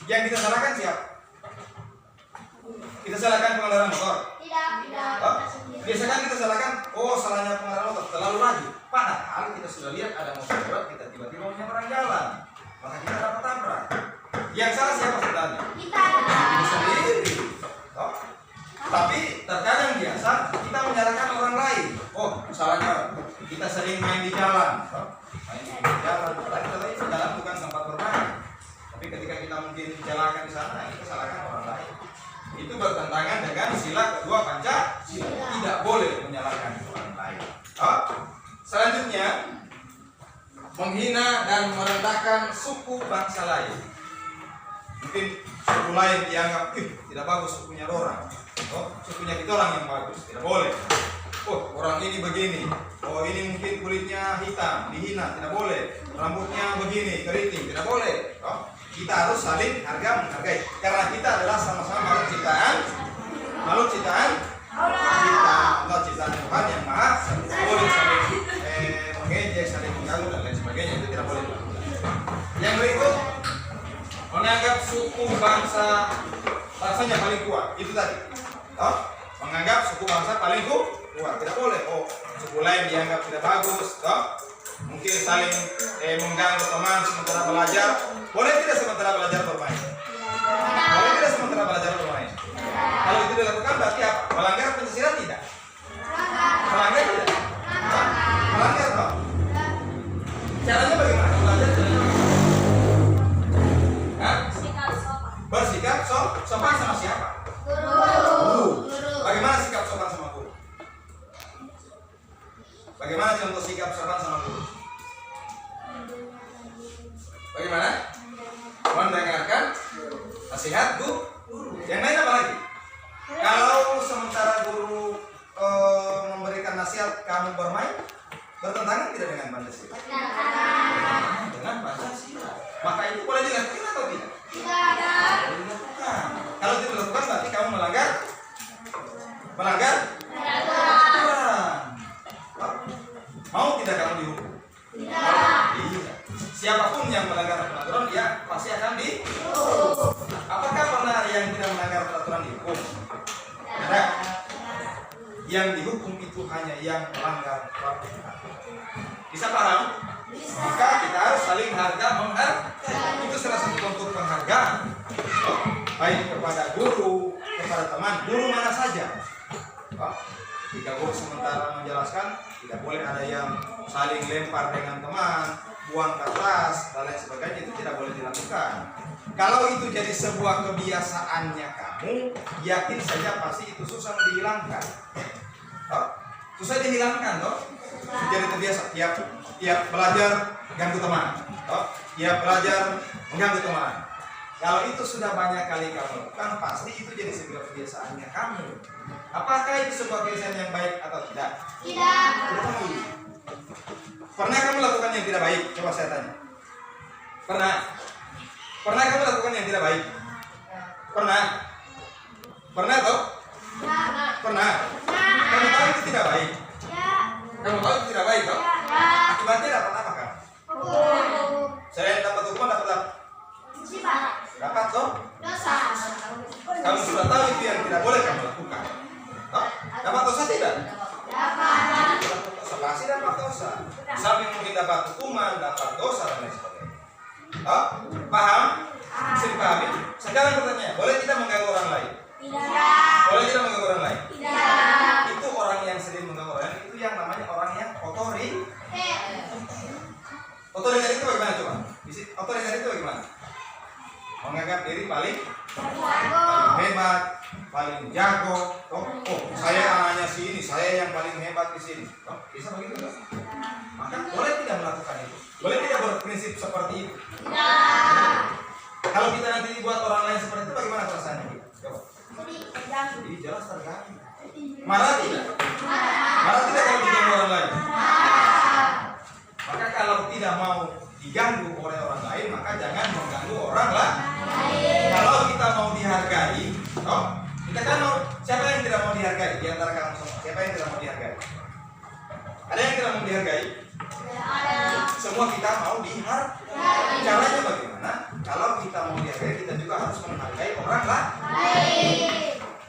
Yang kita salahkan siapa? Kita salahkan pengendara motor? Tidak. Biasanya kita salahkan, oh salahnya pengendara motor, terlalu laju. Padahal kita sudah lihat ada motor lewat, kita tiba-tiba menyeberang jalan. Maka kita dapat tabrak. Yang salah siapa sebenarnya? Kita sendiri. Tapi terkadang biasa kita menyalahkan orang lain. Oh, salahnya kita sering main di jalan. Padahal kita jalan bukan tempat bermain. Tapi ketika kita mungkin dijalankan di sana, kita salahkan orang lain. Itu bertentangan dengan sila kedua Pancasila. Tidak boleh menyalahkan orang lain. Selanjutnya, menghina dan merendahkan suku bangsa lain. Mungkin suku lain dianggap tidak bagus sukunya orang. Sukunya kita orang yang bagus, tidak boleh. Oh, orang ini begini. Oh, ini mungkin kulitnya hitam, dihina, tidak boleh. Rambutnya begini, keriting, tidak boleh. Kita harus saling menghargai. Karena kita adalah sama-sama makhluk ciptaan Allah, ciptaan Tuhan yang Maha. Tidak boleh saling mengejek, saling mengganggu dan lain sebagainya. Itu tidak boleh. Yang berikut, menganggap suku bangsanya paling kuat. Itu tadi. Menganggap suku bangsa paling kuat, tidak boleh. Oh, suku lain dianggap tidak bagus. Mungkin saling mengganggu teman sementara belajar. Boleh tidak sementara belajar bermain? Boleh tidak sementara belajar bermain? Kalau itu dilakukan berarti apa? Melanggar Pancasila tidak? Melanggar tidak? Melanggar toh? Caranya bagaimana? Belajar bersikap sopan sama siapa? Guru. Bagaimana sikap sopan sama guru? Bagaimana contoh sikap sopan sama guru? Bagaimana? Mendengarkan nasihat guru. Yang lain apa lagi? Kalau sementara guru memberikan nasihat kamu bermain, bertentangan tidak dengan Pancasila? Dengan Pancasila. Maka itu boleh dilakukan atau tidak? Tidak. Kalau tidak dilakukan berarti kamu melanggar Mau tidak kamu dihukum? Tidak. Iya. Siapapun yang melanggar peraturan dia pasti akan dihukum. Apakah pernah yang tidak melanggar peraturan dihukum? Tidak. Yang dihukum itu hanya yang melanggar peraturan. Bisa paham? Maka kita harus saling menghargai. Itu salah satu bentuk penghargaan. Baik kepada guru, kepada teman, guru mana saja. Jika guru sementara menjelaskan, tidak boleh ada yang saling lempar dengan teman, buang kertas, dan lain sebagainya, itu tidak boleh dilakukan. Kalau itu jadi sebuah kebiasaannya kamu, yakin saja pasti itu susah dihilangkan. Susah dihilangkan, toh? Jadi terbiasa tiap belajar ganggu teman, tiap belajar mengganggu teman. Kalau itu sudah banyak kali kamu lakukan, pasti itu jadi sebuah kebiasaannya kamu. Apakah itu sebuah kebiasaan yang baik atau tidak? Tidak. Pernah kamu lakukan yang tidak baik? Coba saya tanya. Pernah? Pernah kamu lakukan yang tidak baik? Pernah? Pernah toh? Pernah? Kamu tahu itu tidak baik? Kamu tahu itu tidak baik toh? Akibatnya dapat apa kan? Selain dapat hukuman, dapat apa? Dapat toh? Dosa. Kamu sudah tahu itu yang tidak boleh kamu lakukan. Toh? Dapat dosa tidak? Dapat. Dosa pasti dapat dosa. Sampai mungkin dapat hukuman, dapat dosa dan lain sebagainya. Toh? Paham? Bisa dipahami? Sekarang pertanyaannya, boleh kita mengganggu orang lain? Tidak. Boleh kita mengganggu orang lain? Tidak. Itu orang yang sering mengganggu orang lain, itu yang namanya orang yang otoriter. Otoriter itu bagaimana coba? Otoriter itu bagaimana? Menganggap diri paling hebat, paling jago. Oh, saya anaknya sini, saya yang paling hebat di sini. Oh, bisa begitu kan? Maka boleh tidak melakukan itu? Boleh tidak berprinsip seperti itu? Tidak. Kalau kita nanti dibuat orang lain seperti itu, bagaimana perasaannya kita? Coba. Terganggu. Jadi jelas terganggu. Marah tidak? Marah tidak kalau diganggu orang lain? Maka kalau tidak mau diganggu oleh orang lain, maka jangan mengganggu orang lain. Kalau kita mau dihargai, kita kan mau, siapa yang tidak mau dihargai di antara kamu semua? Siapa yang tidak mau dihargai? Ada yang tidak mau dihargai? Semua kita mau dihargai. Caranya bagaimana? Kalau kita mau dihargai, kita juga harus menghargai orang lain.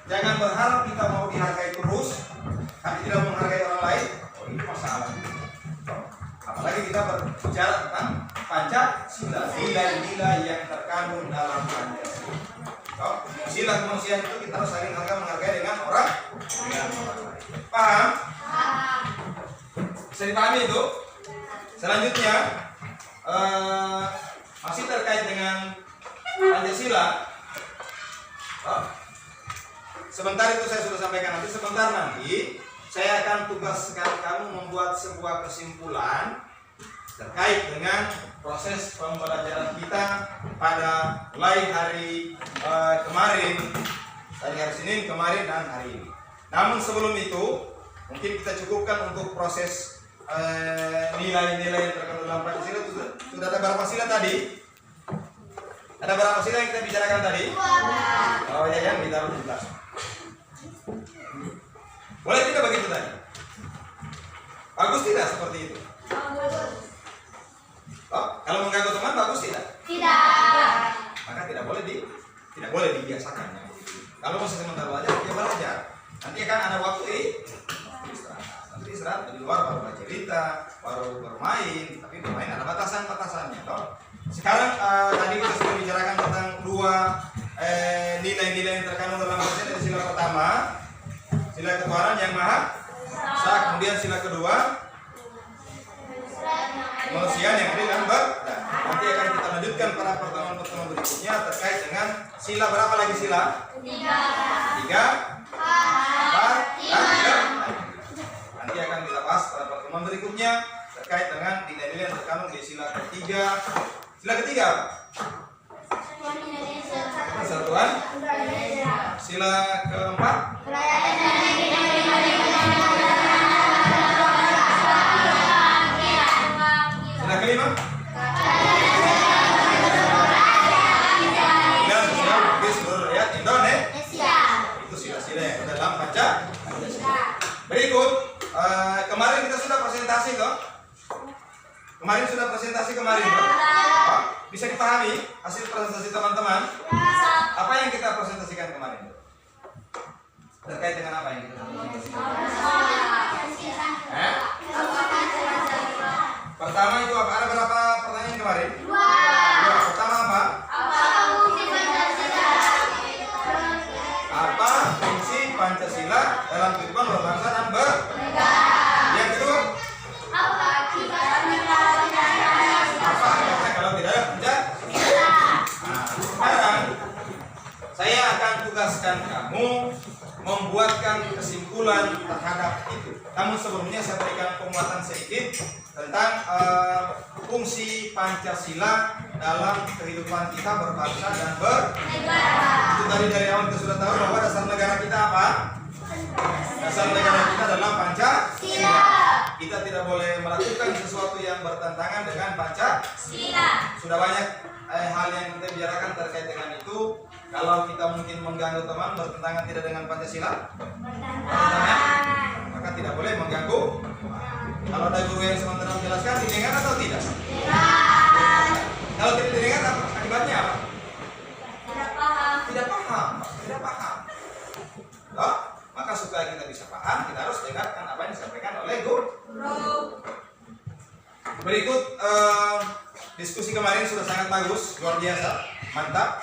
Jangan berharap kita mau dihargai terus, tapi tidak menghargai orang lain. Oh, ini masalah. Apalagi kita berbicara tentang Pancasila, nilai-nilai yang terkandung dalam Pancasila. Sila kemanusiaan itu kita harus saling menghargai dengan orang lain. Paham? Bisa dipahami itu? Selanjutnya masih terkait dengan Pancasila. Sebentar itu saya sudah sampaikan, nanti sebentar nanti saya akan tugaskan kamu membuat sebuah kesimpulan terkait dengan proses pembelajaran kita pada mulai hari kemarin, dari hari Senin kemarin dan hari ini. Namun sebelum itu mungkin kita cukupkan untuk proses nilai-nilai yang terkandung dalam Pancasila. Sudah ada berapa sila tadi? Ada berapa sila yang kita bicarakan tadi? Oh ya, yang kita harus jelas. Boleh tidak begitu tadi? Bagus tidak seperti itu? Kalau mengganggu teman bagus tidak? Tidak. Maka tidak boleh dibiasakan. Kalau masih sementara belajar, dia belajar. Nanti akan ada waktu istirahat. Nanti istirahat di luar baru baca cerita, baru bermain. Tapi bermain ada batasan-batasannya. Sekarang tadi kita sudah bicarakan tentang dua nilai-nilai yang terkandung dalam Pancasila. Sila pertama, sila ketuhanan yang maha esa. Kemudian sila kedua, manusia yang adil dan beradab. Nanti akan kita lanjutkan pada pertemuan-pertemuan berikutnya terkait dengan sila berapa lagi sila? Tiga, empat, dan 5. Nanti akan kita bahas pada pertemuan berikutnya terkait dengan nilai-nilai yang terkandung di sila ketiga. Sila ketiga apa? Persatuan. Sila keempat. Sila kelima. Dan sila bagi seluruh rakyat Indonesia. Itu sila-sila yang ada dalam Pancasila. Berikut, kemarin kita sudah presentasi toh. Kemarin sudah presentasi kemarin, Pak? Pak, bisa dipahami hasil presentasi teman-teman? Apa yang kita presentasikan kemarin? Terkait dengan apa yang kita presentasikan? Pertama itu apa? Ada berapa pertanyaan kemarin? Dua. Pertama apa? Apa fungsi Pancasila dalam kehidupan berbangsa dan bernegara? Yang kedua? Apa akibatnya kalau tidak ada Pancasila? Nah, sekarang saya akan tugaskan kamu membuatkan kesimpulan terhadap itu. Namun sebelumnya saya berikan penguatan sedikit tentang fungsi Pancasila dalam kehidupan kita berbangsa dan bernegara. Itu tadi dari awal kita sudah tahu bahwa dasar negara kita apa? Dasar negara kita adalah Pancasila. Kita tidak boleh melakukan sesuatu yang bertentangan dengan Pancasila. Sudah banyak hal yang kita bicarakan terkait dengan itu. Kalau kita mungkin mengganggu teman bertentangan tidak dengan Pancasila, maka tidak boleh mengganggu. Kalau ada guru yang sementara menjelaskan, didengar atau tidak? Kalau tidak didengar, akibatnya apa? Tidak paham. Oh, maka supaya kita bisa paham, kita harus dengarkan apa yang disampaikan oleh guru. Berikut diskusi kemarin sudah sangat bagus, luar biasa, mantap.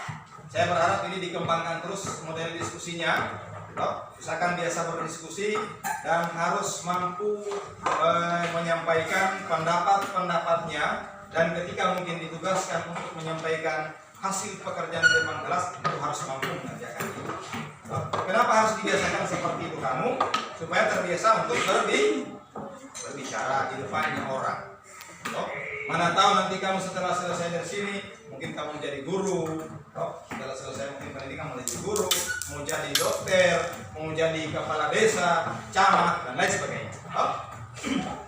Saya berharap ini dikembangkan terus model diskusinya. Usahakan biasa berdiskusi dan harus mampu menyampaikan pendapat-pendapatnya, dan ketika mungkin ditugaskan untuk menyampaikan hasil pekerjaan di depan kelas itu harus mampu mengerjakan itu. Kenapa harus dibiasakan seperti itu kamu? Supaya terbiasa untuk berbicara di depannya orang. Mana tahu nanti kamu setelah selesai dari sini mungkin kamu menjadi guru. Setelah selesai mungkin pendidikan mau jadi guru, mau jadi dokter, mau jadi kepala desa, camat dan lain sebagainya.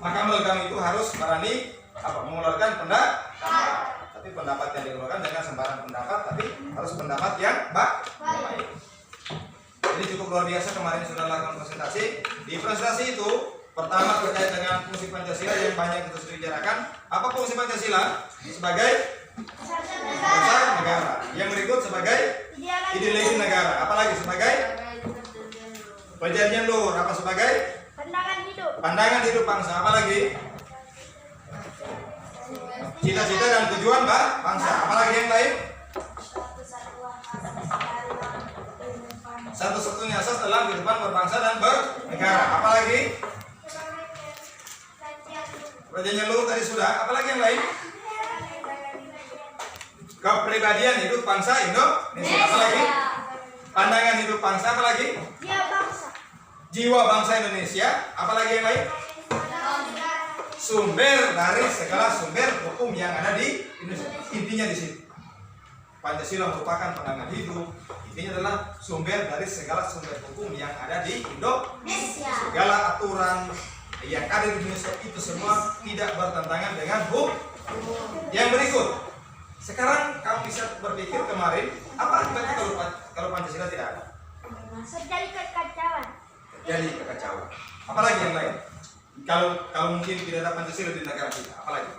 Maka melalui kamu itu harus berani mengeluarkan pendapat. Tapi pendapat yang dikeluarkan dengan sembarang pendapat, tapi harus pendapat yang baik. Jadi cukup luar biasa kemarin sudah lakukan presentasi. Di presentasi itu pertama terkait dengan fungsi Pancasila yang banyak kita sudah bicarakan. Apa fungsi Pancasila? Sebagai dasar negara. Yang berikut sebagai ideologi negara. Apalagi sebagai perjanjian luhur. Apa sebagai pandangan hidup bangsa. Apalagi cita-cita dan tujuan bangsa. Apalagi yang lain? Satu-satunya asas dalam kehidupan berbangsa dan bernegara. Apalagi perjanjian luhur tadi sudah. Apalagi yang lain? Kepribadian hidup bangsa Indonesia. Apalagi? Pandangan hidup bangsa. Apalagi? Jiwa bangsa Indonesia. Apalagi yang lain? Sumber dari segala sumber hukum yang ada di Indonesia. Intinya di sini Pancasila merupakan pandangan hidup. Intinya adalah sumber dari segala sumber hukum yang ada di Indonesia. Segala aturan yang ada di Indonesia itu semua tidak bertentangan dengan hukum. Yang berikut, sekarang kamu bisa berpikir kemarin apa akibatnya kalau Pancasila tidak ada? Jadi kekacauan. Apalagi yang lain? Kalau mungkin tidak ada Pancasila di negara kita, apalagi?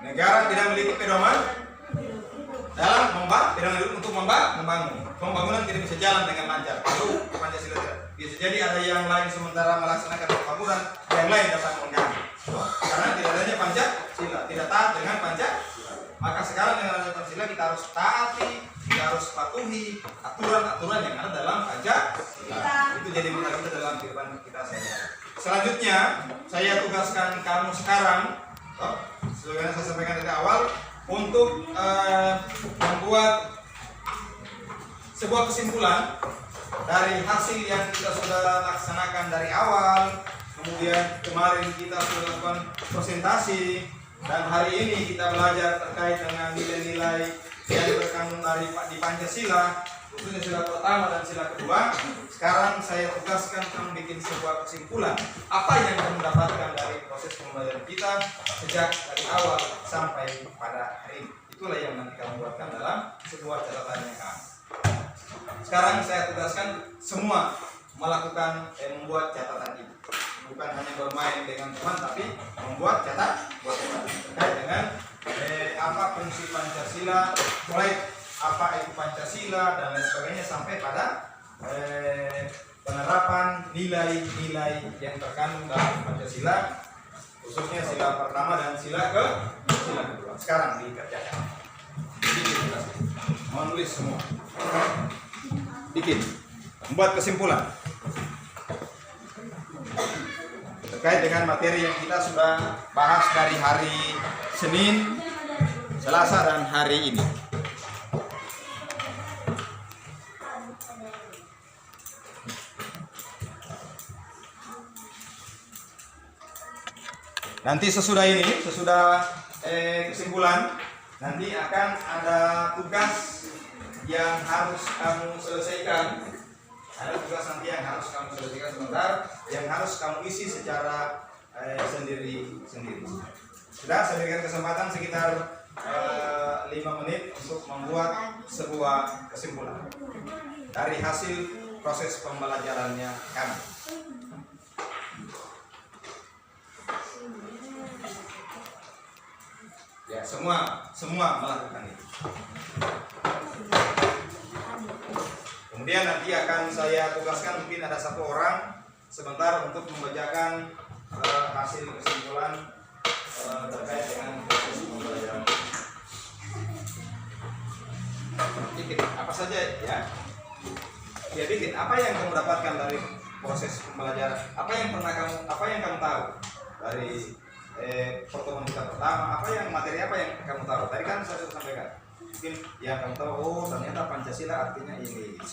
Negara tidak memiliki pedoman dalam pedoman hidup untuk membangun. Pembangunan tidak bisa jalan dengan lancar. Itu Pancasila tidak. Bisa jadi ada yang lain sementara melaksanakan pembangunan, yang lain dapat mengganggu. Karena tidak adanya Pancasila, tidak taat dengan Pancasila. Maka sekarang dengan adanya Pancasila kita harus taati, kita harus patuhi aturan-aturan yang ada dalam Pancasila. Itu jadi modal kita dalam kehidupan kita sehari-hari. Selanjutnya, saya tugaskan kamu sekarang, sebagaimana saya sampaikan dari awal, untuk membuat sebuah kesimpulan dari hasil yang kita sudah laksanakan dari awal. Kemudian kemarin kita sudah lakukan presentasi, dan hari ini kita belajar terkait dengan nilai-nilai yang terkandung di Pancasila, khususnya sila pertama dan sila kedua. Sekarang saya tugaskan kamu bikin sebuah kesimpulan apa yang kamu dapatkan dari proses pembelajaran kita sejak dari awal sampai pada hari ini. Itulah yang nanti kamu buatkan dalam sebuah catatan yang kamu. Sekarang saya tugaskan semua melakukan membuat catatan itu. Bukan hanya bermain dengan teman, tapi membuat catatan terkait dengan apa fungsi Pancasila, mulai apa itu Pancasila dan lain sebagainya sampai pada penerapan nilai-nilai yang terkandung dalam Pancasila, khususnya sila pertama dan sila kedua. Sekarang dikerjakan. Menulis semua. Bikin. Membuat kesimpulan terkait dengan materi yang kita sudah bahas dari hari Senin, Selasa, dan hari ini. Nanti sesudah ini, sesudah kesimpulan, nanti akan ada tugas yang harus kamu selesaikan. Ada tugas nanti yang harus kamu selesaikan sebentar, yang harus kamu isi secara sendiri-sendiri. Sudah, saya berikan kesempatan sekitar 5 menit untuk membuat sebuah kesimpulan dari hasil proses pembelajarannya kami. Ya, semua melakukan itu. Kemudian nanti akan saya tugaskan, mungkin ada 1 orang sebentar untuk membacakan hasil kesimpulan terkait dengan proses pembelajaran. Bikin apa saja ya? Ya, bikin apa yang kamu dapatkan dari proses pembelajaran? Apa yang kamu tahu dari pertemuan kita pertama? Materi apa yang kamu tahu? Tadi kan saya sudah sampaikan. Mungkin yang kamu tahu, oh ternyata Pancasila artinya ini, 1.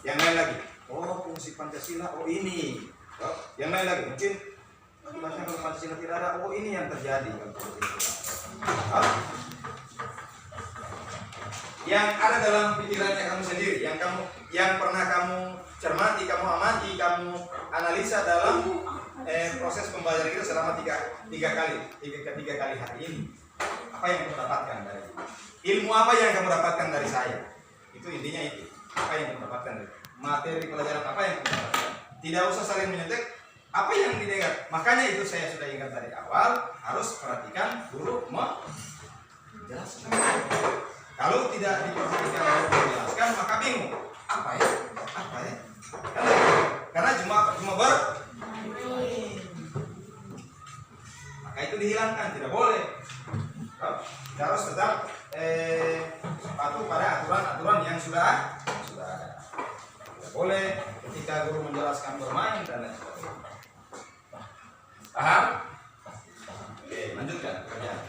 Yang lain lagi, oh fungsi Pancasila, oh ini. Yang lain lagi, mungkin bahasanya kalau Pancasila tidak ada, oh ini yang terjadi. Yang ada dalam pikirannya kamu sendiri, yang pernah kamu cermati, kamu amati, kamu analisa dalam proses pembelajaran kita selama tiga kali hari ini. Apa yang kamu dapatkan dari ilmu, apa yang kamu dapatkan dari saya? Itu intinya itu. Apa yang kamu dapatkan dari materi pelajaran, apa yang kamu dapatkan? Tidak usah saling menyontek. Apa yang didengar? Makanya itu saya sudah ingat dari awal, harus perhatikan guru menjelaskan. Kalau tidak diperhatikan guru menjelaskan, maka bingung. Apa ya? Karena cuma ber. Maka itu dihilangkan, tidak boleh. Kita harus tetap patuh pada aturan-aturan yang sudah ada. Tidak boleh ketika guru menjelaskan bermain dan lain sebagainya. Paham? Oke, lanjutkan kerjaan.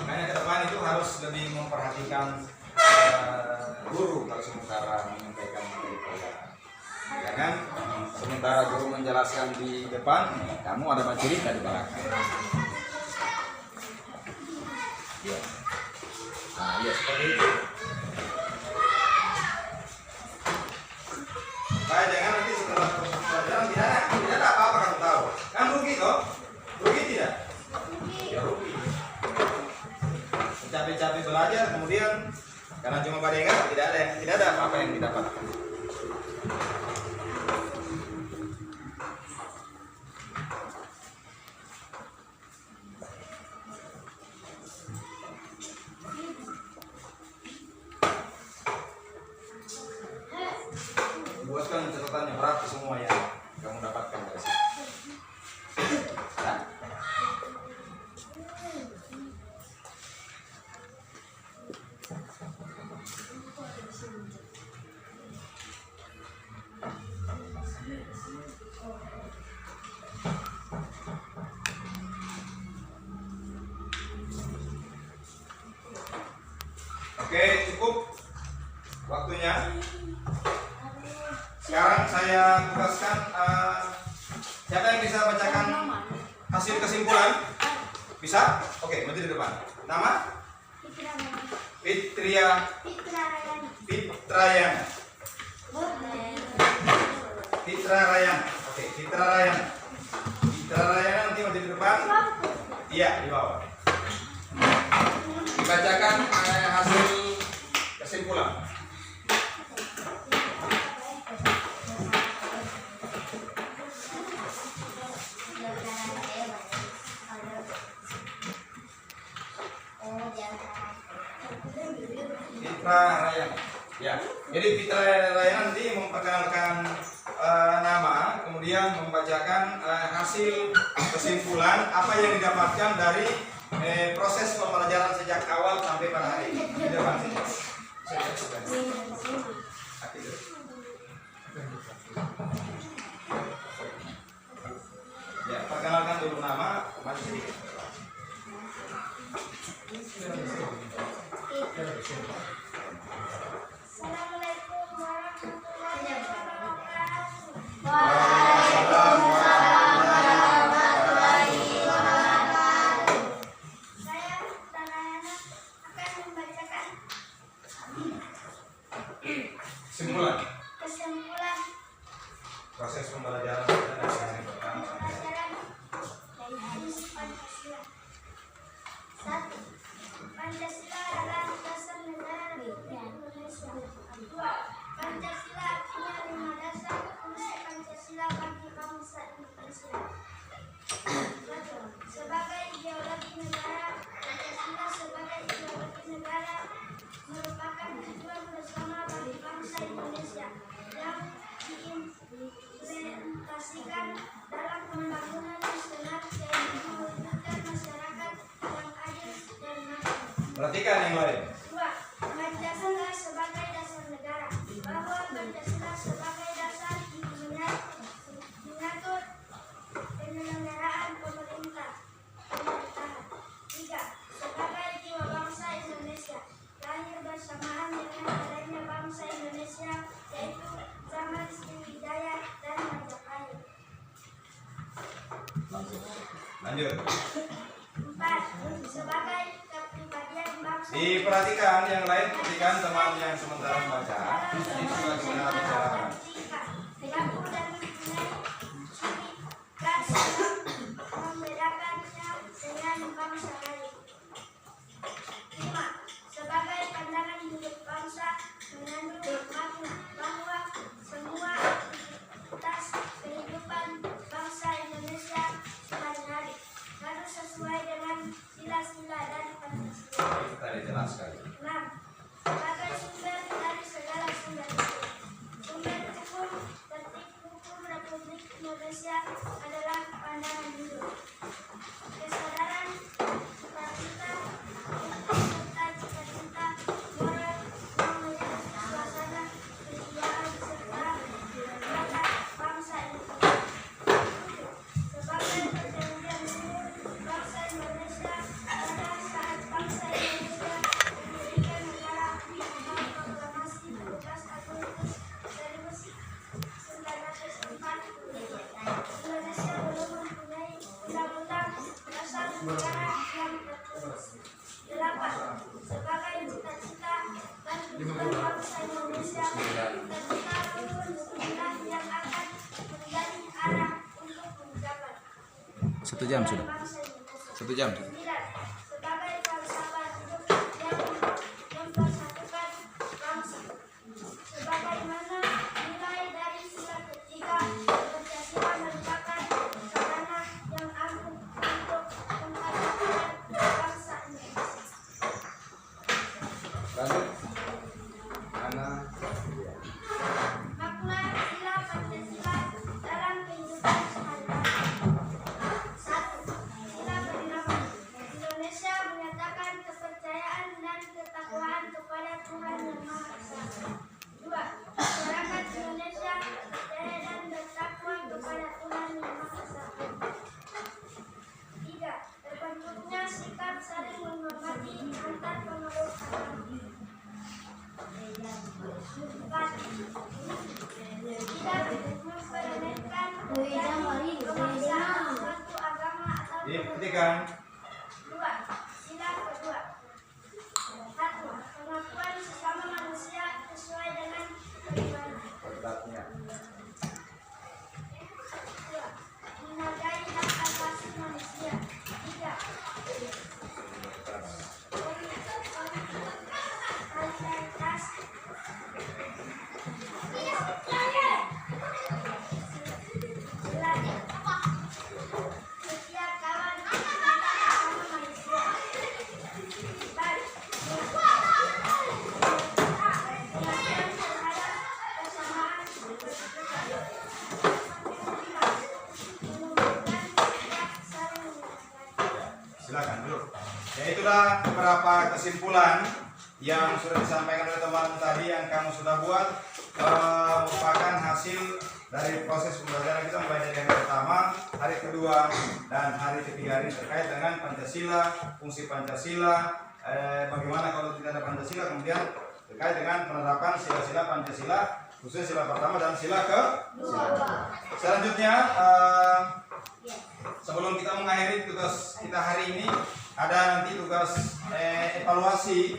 Makanya ke depan itu harus lebih memperhatikan guru kalau sementara menyampaikan materi pelajaran. Jangan sementara guru menjelaskan di depan, kamu ada bercerita di belakang. Ya. Nah, ya seperti itu. Supaya jangan nanti setelah pelajaran tidak ada apa-apa kamu tahu. Kan rugi toh? Rugi tidak? Ya rugi. Capek-capek belajar kemudian karena cuma pada ingat tidak ada apa-apa yang didapatkan. Buatkan catatannya berapa semua yang kamu dapatkan dari sini. Nah. Oke, cukup waktunya. Sekarang saya tugaskan siapa yang bisa bacakan hasil kesimpulan? Bisa? Oke, maju di depan. Nama? Fitria Fitrayana. Fitra Rayana. Oke, Fitra Rayana. Fitra Rayana nanti maju di depan. Iya, di bawah. Dibacakan hasil kesimpulan. Fitra Rayana. Ya, jadi Fitra Rayana nanti memperkenalkan nama, kemudian membacakan hasil kesimpulan apa yang didapatkan dari proses pembelajaran sejak awal sampai pada hari ini. Di depan sini. Ya, perkenalkan dulu nama, maju sedikit. Assalamualaikum warahmatullahi wabarakatuh. Saya Tanayana akan membacakan Kesimpulan kesimpulan proses pembelajaran dari hari pertama. pembelajaran dari hadis Pancasila. 1. Pancasila adalah dasar negara Republik Indonesia. 2. Pancasila artinya 5 dasar fungsi Pancasila bagi bangsa Indonesia. 1. Sebagai ideologi negara, Pancasila sebagai ideologi negara merupakan tujuan bersama bagi bangsa Indonesia yang diimplementasikan dalam pembangunan nasional yaitu mewujudkan masyarakat yang adil dan makmur. Perhatikan yang lain. 2. Pancasila sebagai dasar negara, bahwa Pancasila sebagai dasar mengatur penyelenggaraan pemerintahan. 3. Sebagai jiwa bangsa Indonesia, lahir bersamaan dengan adanya bangsa Indonesia, yaitu zaman Sriwijaya dan Majapahit. Lanjut. 4. Sebagai kepribadian bangsa Diperhatikan yang lain, perhatikan teman yang sementara membaca. Ini sudah kita bicarakan. Membedakannya dengan bangsa lain. 5. Sebagai pandangan hidup bangsa mengandung makna bahwa semua aktivitas kehidupan bangsa Indonesia sehari-hari harus sesuai dengan sila-sila dari Pancasila. Tadi jelas sekali. 6. Sebagai sumber dari segala sumber hukum. Sumber hukum, tertib hukum Republik Indonesia adalah pandangan hidup, kesadaran, sukacita, serta cita-cita moral yang menjadi suasana kesejahteraan serta kedaulatan bangsa Indonesia. 7. Sebagai perjanjian luhur bangsa Indonesia pada saat bangsa Indonesia mendirikan negara dengan proklamasi 17 Agustus 1945. Indonesia belum mempunyai undang-undang dasar negara yang tertulis. 8. Sebagai cita-cita dan tujuan bangsa Indonesia, cita-cita luhur inilah yang akan menjadi arah untuk mencapai 1 jam sudah. bangsa Indonesia. 1 jam. 9. Sebagai falsafah hidup yang mempersatukan bangsa. Sebagaimana nilai dari sila ketiga, Pancasila merupakan sarana yang ampuh untuk pembentukan bangsa Indonesia. Lanjut. Ana. Makna sila Pancasila dalam kehidupan sehari-hari. 1. Sila pertama, Indonesia menyatakan kepercayaan dan ketakwaan kepada Tuhan Yang Maha Esa. 2. Masyarakat Indonesia percaya dan bertakwa kepada Tuhan Yang Maha Esa. 3. Terbentuknya sikap saling menghormati antar pemeluk agama. 4. Tidak mempermainkan kebangsaan suatu agama atau Diperhatikan. 2. Sila kedua. 1. Pengakuan sesama manusia sesuai dengan Kodratnya. Menghargai hak asasi manusia. 3. Solidaritas. Setiap kawan sama manusia. Baik. Perhatian terhadap kesamaan. Silakan duduk. Ya, itulah beberapa kesimpulan yang sudah disampaikan oleh teman tadi yang kamu sudah buat, merupakan hasil dari proses pembelajaran kita mulai dari yang pertama, hari kedua, dan hari ketiga ini terkait dengan Pancasila, fungsi Pancasila, bagaimana kalau tidak ada Pancasila, kemudian terkait dengan penerapan sila-sila Pancasila, khususnya sila pertama dan sila kedua. Selanjutnya, sebelum kita mengakhiri tugas kita hari ini, ada nanti tugas evaluasi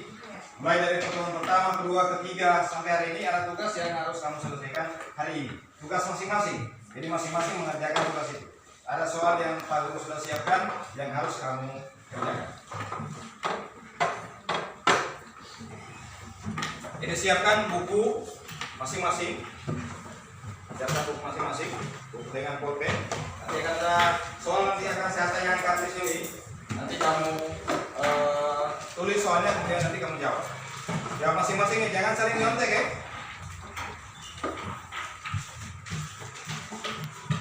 mulai dari pertemuan pertama, kedua, ketiga sampai hari ini ada tugas yang harus kamu selesaikan hari ini. Tugas masing-masing. Jadi masing-masing mengerjakan tugas itu. Ada soal yang Pak Guru sudah siapkan yang harus kamu kerjakan. Jadi siapkan buku masing-masing. Siapkan buku masing-masing, buku dengan pulpen. Nanti akan ada soal, nanti akan saya tanyakan di sini. Nanti kamu tulis soalnya, kemudian nanti kamu jawab. Jawab masing-masing, jangan saling nyontek ya.